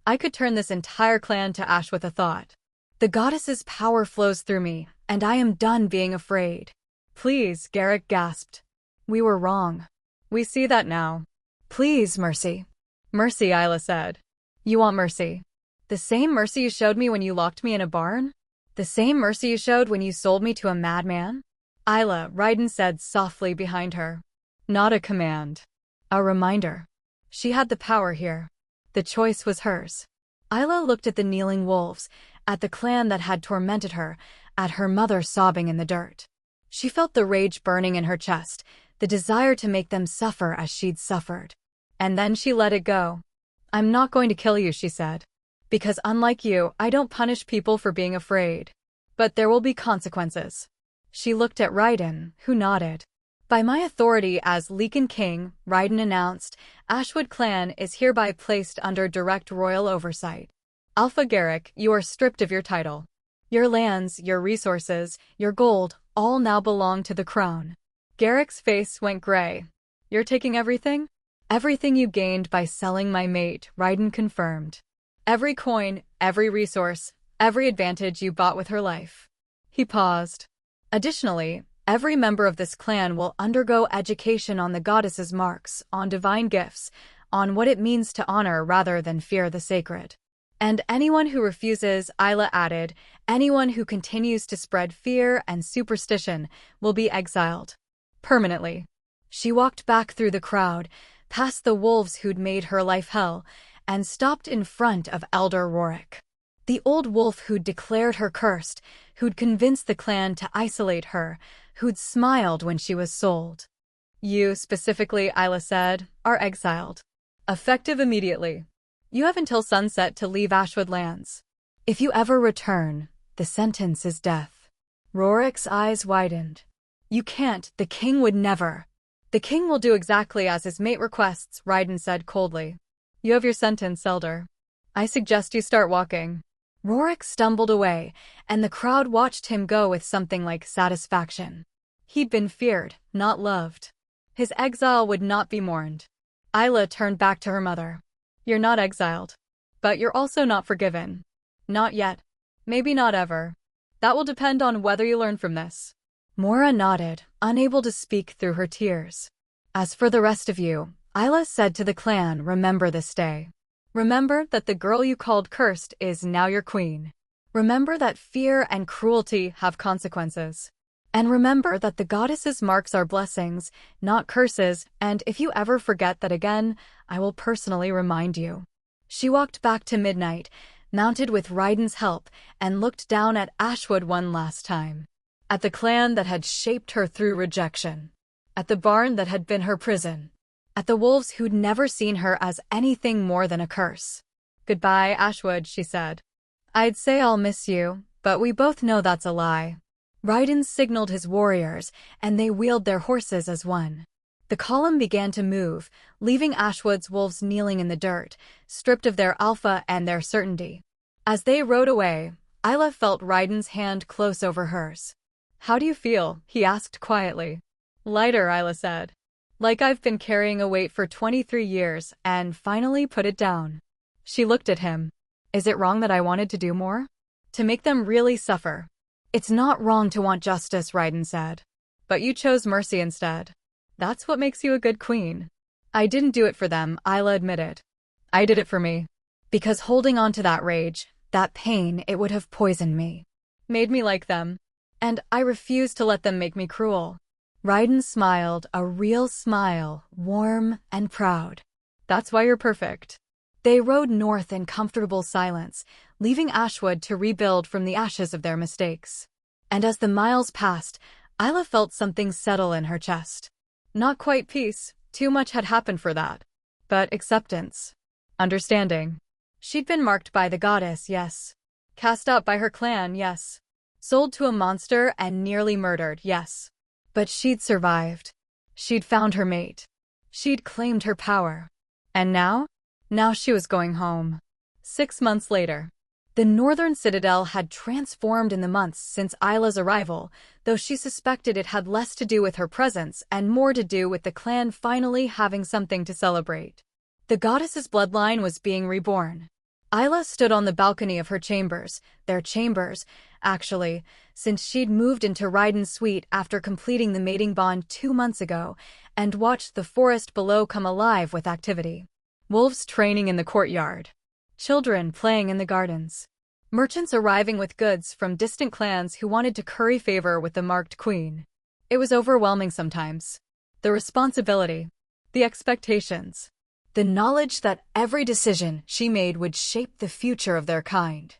I could turn this entire clan to ash with a thought. The goddess's power flows through me, and I am done being afraid. Please, Garrick gasped. We were wrong. We see that now. Please, mercy. Mercy, Isla said. You want mercy? The same mercy you showed me when you locked me in a barn? The same mercy you showed when you sold me to a madman? Isla, Ryden said softly behind her. Not a command. A reminder. She had the power here. The choice was hers. Isla looked at the kneeling wolves, at the clan that had tormented her, at her mother sobbing in the dirt. She felt the rage burning in her chest, the desire to make them suffer as she'd suffered. And then she let it go. I'm not going to kill you, she said. Because unlike you, I don't punish people for being afraid. But there will be consequences. She looked at Ryden, who nodded. By my authority as Lycan King, Ryden announced, Ashwood clan is hereby placed under direct royal oversight. Alpha Garrick, you are stripped of your title. Your lands, your resources, your gold, all now belong to the crown. Garrick's face went gray. You're taking everything? Everything you gained by selling my mate, Ryden confirmed. Every coin, every resource, every advantage you bought with her life. He paused. Additionally, every member of this clan will undergo education on the goddess's marks, on divine gifts, on what it means to honor rather than fear the sacred. And anyone who refuses, Isla added, anyone who continues to spread fear and superstition will be exiled. Permanently. She walked back through the crowd, past the wolves who'd made her life hell, and stopped in front of Elder Rorik. The old wolf who'd declared her cursed, who'd convinced the clan to isolate her, who'd smiled when she was sold. You, specifically, Isla said, are exiled. Effective immediately. You have until sunset to leave Ashwood lands. If you ever return, the sentence is death. Rorik's eyes widened. You can't, the king would never. The king will do exactly as his mate requests, Ryden said coldly. You have your sentence, Elder. I suggest you start walking. Rorik stumbled away, and the crowd watched him go with something like satisfaction. He'd been feared, not loved. His exile would not be mourned. Isla turned back to her mother. You're not exiled. But you're also not forgiven. Not yet. Maybe not ever. That will depend on whether you learn from this. Mora nodded, unable to speak through her tears. As for the rest of you, Isla said to the clan, remember this day. Remember that the girl you called cursed is now your queen. Remember that fear and cruelty have consequences. And remember that the goddess's marks are blessings, not curses, and if you ever forget that again, I will personally remind you. She walked back to midnight, mounted with Ryden's help, and looked down at Ashwood one last time. At the clan that had shaped her through rejection. At the barn that had been her prison. At the wolves who'd never seen her as anything more than a curse. Goodbye, Ashwood, she said. I'd say I'll miss you, but we both know that's a lie. Ryden signaled his warriors, and they wheeled their horses as one. The column began to move, leaving Ashwood's wolves kneeling in the dirt, stripped of their alpha and their certainty. As they rode away, Isla felt Ryden's hand close over hers. How do you feel? He asked quietly. Lighter, Isla said. Like I've been carrying a weight for 23 years and finally put it down. She looked at him. Is it wrong that I wanted to do more? To make them really suffer? It's not wrong to want justice, Ryden said. But you chose mercy instead. That's what makes you a good queen. I didn't do it for them, Isla admitted. I did it for me. Because holding on to that rage, that pain, it would have poisoned me. Made me like them. And I refused to let them make me cruel. Ryden smiled, a real smile, warm and proud. That's why you're perfect. They rode north in comfortable silence, leaving Ashwood to rebuild from the ashes of their mistakes. And as the miles passed, Isla felt something settle in her chest. Not quite peace, too much had happened for that. But acceptance. Understanding. She'd been marked by the goddess, yes. Cast out by her clan, yes. Sold to a monster and nearly murdered, yes. But she'd survived. She'd found her mate. She'd claimed her power. And now? Now she was going home. 6 months later. The northern citadel had transformed in the months since Isla's arrival, though she suspected it had less to do with her presence and more to do with the clan finally having something to celebrate. The goddess's bloodline was being reborn. Isla stood on the balcony of her chambers, their chambers, actually, since she'd moved into Ryden's suite after completing the mating bond 2 months ago, and watched the forest below come alive with activity. Wolves training in the courtyard. Children playing in the gardens. Merchants arriving with goods from distant clans who wanted to curry favor with the marked queen. It was overwhelming sometimes. The responsibility. The expectations. The knowledge that every decision she made would shape the future of their kind.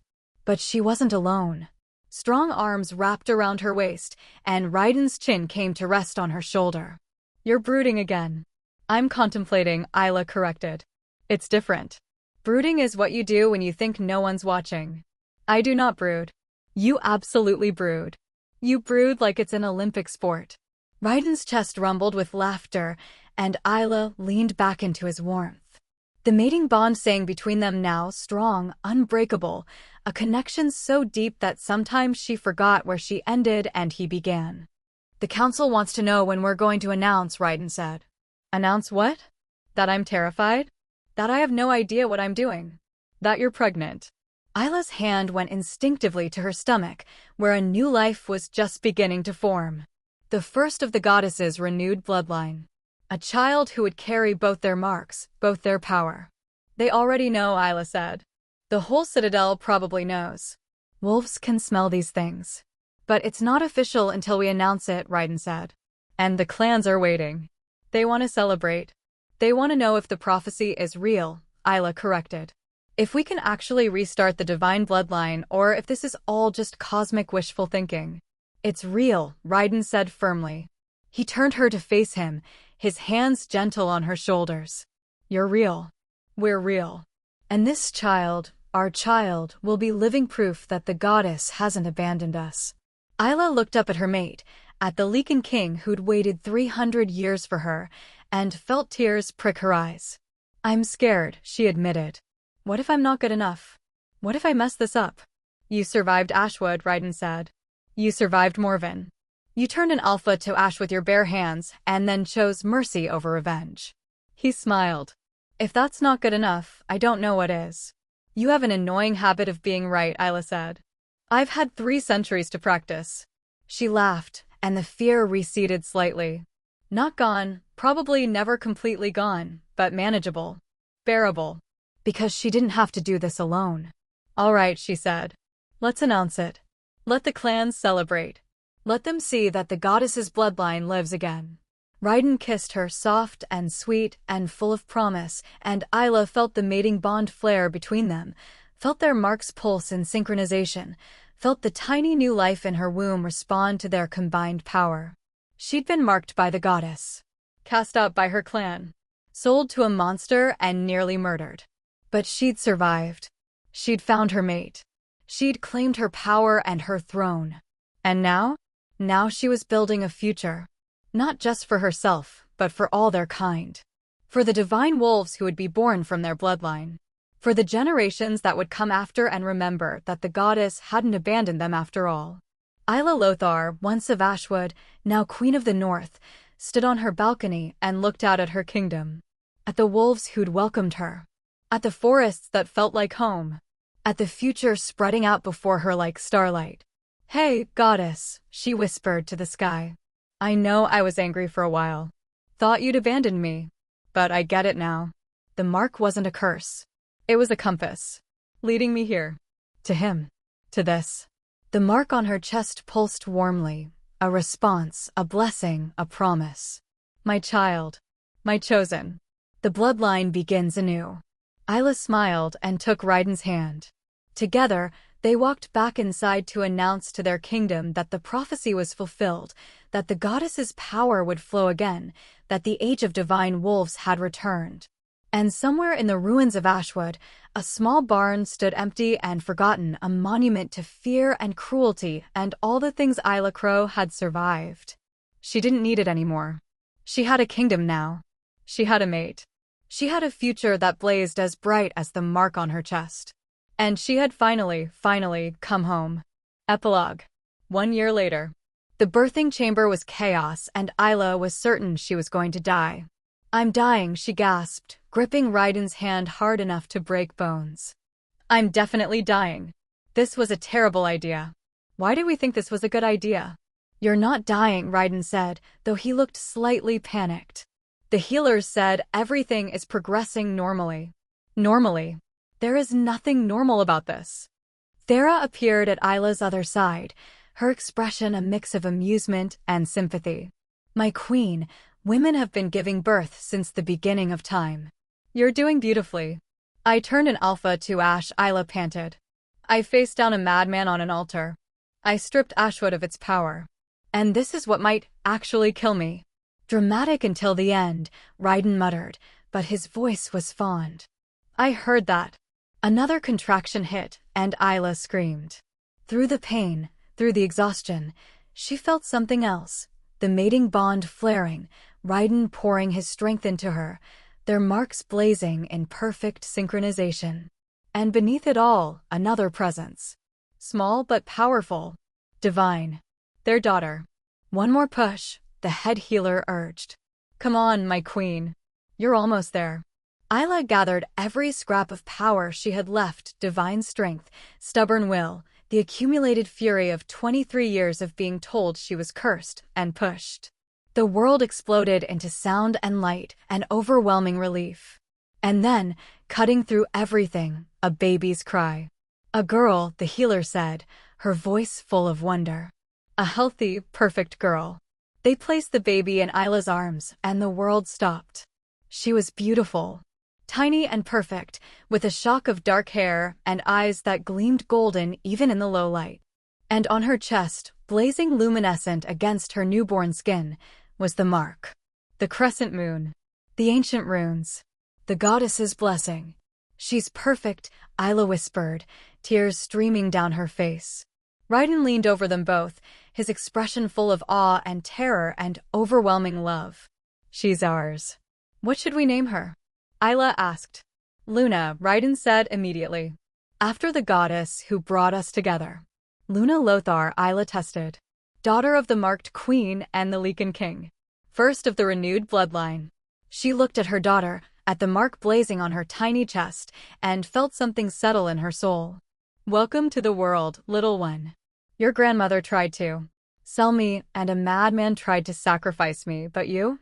But she wasn't alone. Strong arms wrapped around her waist, and Ryden's chin came to rest on her shoulder. "You're brooding again." "I'm contemplating," Isla corrected. "It's different. Brooding is what you do when you think no one's watching." "I do not brood." "You absolutely brood. You brood like it's an Olympic sport." Ryden's chest rumbled with laughter, and Isla leaned back into his warmth. The mating bond sang between them now, strong, unbreakable, a connection so deep that sometimes she forgot where she ended and he began. "The council wants to know when we're going to announce," Ryden said. "Announce what?" "That I'm terrified? That I have no idea what I'm doing? That you're pregnant?" Isla's hand went instinctively to her stomach, where a new life was just beginning to form. The first of the goddess's renewed bloodline. A child who would carry both their marks, both their power. "They already know," Isla said. "The whole citadel probably knows. Wolves can smell these things. But it's not official until we announce it," Ryden said. "And the clans are waiting. They want to celebrate. They want to know if the prophecy is real," Isla corrected. "If we can actually restart the divine bloodline or if this is all just cosmic wishful thinking." "It's real," Ryden said firmly. He turned her to face him, his hands gentle on her shoulders. "You're real. We're real. And this child, our child, will be living proof that the goddess hasn't abandoned us." Isla looked up at her mate, at the Lycan King who'd waited 300 years for her, and felt tears prick her eyes. "I'm scared," she admitted. "What if I'm not good enough? What if I mess this up?" "You survived Ashwood," Ryden said. "You survived Morven. You turned an alpha to ash with your bare hands and then chose mercy over revenge." He smiled. "If that's not good enough, I don't know what is." "You have an annoying habit of being right," Isla said. "I've had 3 centuries to practice." She laughed, and the fear receded slightly. Not gone, probably never completely gone, but manageable. Bearable. Because she didn't have to do this alone. "All right," she said. "Let's announce it. Let the clans celebrate. Let them see that the goddess's bloodline lives again." Ryden kissed her, soft and sweet and full of promise, and Isla felt the mating bond flare between them, felt their marks pulse in synchronization, felt the tiny new life in her womb respond to their combined power. She'd been marked by the goddess. Cast out by her clan. Sold to a monster and nearly murdered. But she'd survived. She'd found her mate. She'd claimed her power and her throne. And now? Now she was building a future. Not just for herself, but for all their kind. For the divine wolves who would be born from their bloodline. For the generations that would come after and remember that the goddess hadn't abandoned them after all. Isla Lothar, once of Ashwood, now Queen of the North, stood on her balcony and looked out at her kingdom. At the wolves who'd welcomed her. At the forests that felt like home. At the future spreading out before her like starlight. "Hey, goddess," she whispered to the sky. "I know I was angry for a while. Thought you'd abandoned me. But I get it now. The mark wasn't a curse. It was a compass. Leading me here. To him. To this." The mark on her chest pulsed warmly. A response, a blessing, a promise. "My child. My chosen. The bloodline begins anew." Isla smiled and took Ryden's hand. Together, They walked back inside to announce to their kingdom that the prophecy was fulfilled, that the goddess's power would flow again, that the age of divine wolves had returned. And somewhere in the ruins of Ashwood, a small barn stood empty and forgotten, a monument to fear and cruelty and all the things Isla Crow had survived. She didn't need it anymore. She had a kingdom now. She had a mate. She had a future that blazed as bright as the mark on her chest. And she had finally come home. Epilogue. 1 year later. The birthing chamber was chaos, and Isla was certain she was going to die. "I'm dying," she gasped, gripping Raiden's hand hard enough to break bones. "I'm definitely dying. This was a terrible idea. Why did we think this was a good idea?" "You're not dying," Raiden said, though he looked slightly panicked. "The healers said everything is progressing normally." Normally? There is nothing normal about this. Thera appeared at Isla's other side, her expression a mix of amusement and sympathy. "My queen, women have been giving birth since the beginning of time. You're doing beautifully." "I turned an alpha to ash," Isla panted. "I faced down a madman on an altar. I stripped Ashwood of its power. And this is what might actually kill me." "Dramatic until the end," Raiden muttered, but his voice was fond. "I heard that." Another contraction hit, and Isla screamed. Through the pain, through the exhaustion, she felt something else, the mating bond flaring, Raiden pouring his strength into her, their marks blazing in perfect synchronization. And beneath it all, another presence. Small but powerful. Divine. Their daughter. "One more push," the head healer urged. "Come on, my queen. You're almost there." Isla gathered every scrap of power she had left, divine strength, stubborn will, the accumulated fury of 23 years of being told she was cursed, and pushed. The world exploded into sound and light, an overwhelming relief. And then, cutting through everything, a baby's cry. "A girl," the healer said, her voice full of wonder. "A healthy, perfect girl." They placed the baby in Isla's arms, and the world stopped. She was beautiful. Tiny and perfect, with a shock of dark hair and eyes that gleamed golden even in the low light. And on her chest, blazing luminescent against her newborn skin, was the mark. The crescent moon. The ancient runes. The goddess's blessing. "She's perfect," Isla whispered, tears streaming down her face. Raiden leaned over them both, his expression full of awe and terror and overwhelming love. "She's ours. What should we name her?" Isla asked. "Luna," Raiden said immediately. "After the goddess who brought us together." Luna Lothar, Isla tested. Daughter of the marked queen and the Lycan King. First of the renewed bloodline. She looked at her daughter, at the mark blazing on her tiny chest, and felt something settle in her soul. "Welcome to the world, little one. Your grandmother tried to sell me, and a madman tried to sacrifice me, but you're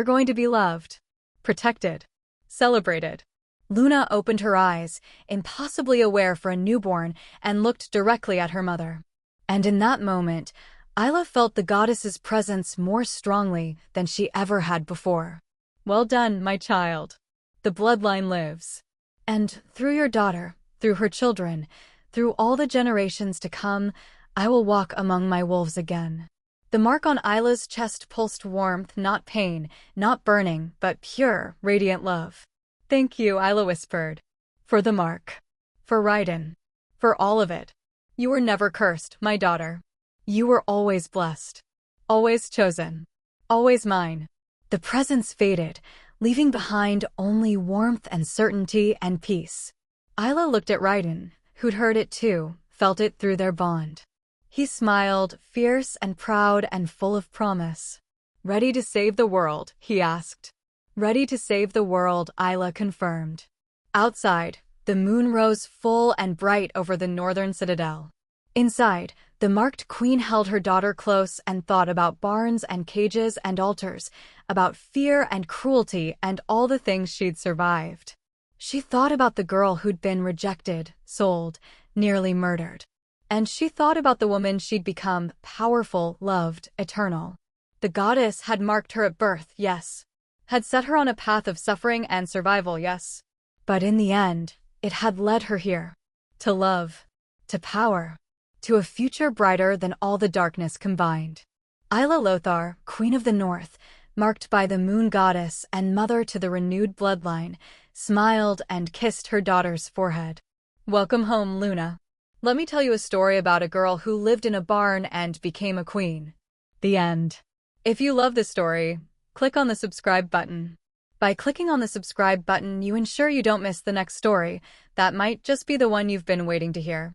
going to be loved, protected, celebrated." Luna opened her eyes, impossibly aware for a newborn, and looked directly at her mother. And in that moment, Isla felt the goddess's presence more strongly than she ever had before. "Well done, my child. The bloodline lives. And through your daughter, through her children, through all the generations to come, I will walk among my wolves again." The mark on Isla's chest pulsed warmth, not pain, not burning, but pure, radiant love. "Thank you," Isla whispered. "For the mark. For Raiden. For all of it. You were never cursed, my daughter. You were always blessed. Always chosen. Always mine." The presence faded, leaving behind only warmth and certainty and peace. Isla looked at Raiden, who'd heard it too, felt it through their bond. He smiled, fierce and proud and full of promise. "Ready to save the world?" he asked. "Ready to save the world," Isla confirmed. Outside, the moon rose full and bright over the northern citadel. Inside, the marked queen held her daughter close and thought about barns and cages and altars, about fear and cruelty and all the things she'd survived. She thought about the girl who'd been rejected, sold, nearly murdered. And she thought about the woman she'd become, powerful, loved, eternal. The goddess had marked her at birth, yes. Had set her on a path of suffering and survival, yes. But in the end, it had led her here. To love. to power, to a future brighter than all the darkness combined. Isla Lothar, Queen of the North, marked by the moon goddess and mother to the renewed bloodline, smiled and kissed her daughter's forehead. Welcome home, Luna. Let me tell you a story about a girl who lived in a barn and became a queen. The end. If you love this story, click on the subscribe button. By clicking on the subscribe button, you ensure you don't miss the next story. That might just be the one you've been waiting to hear.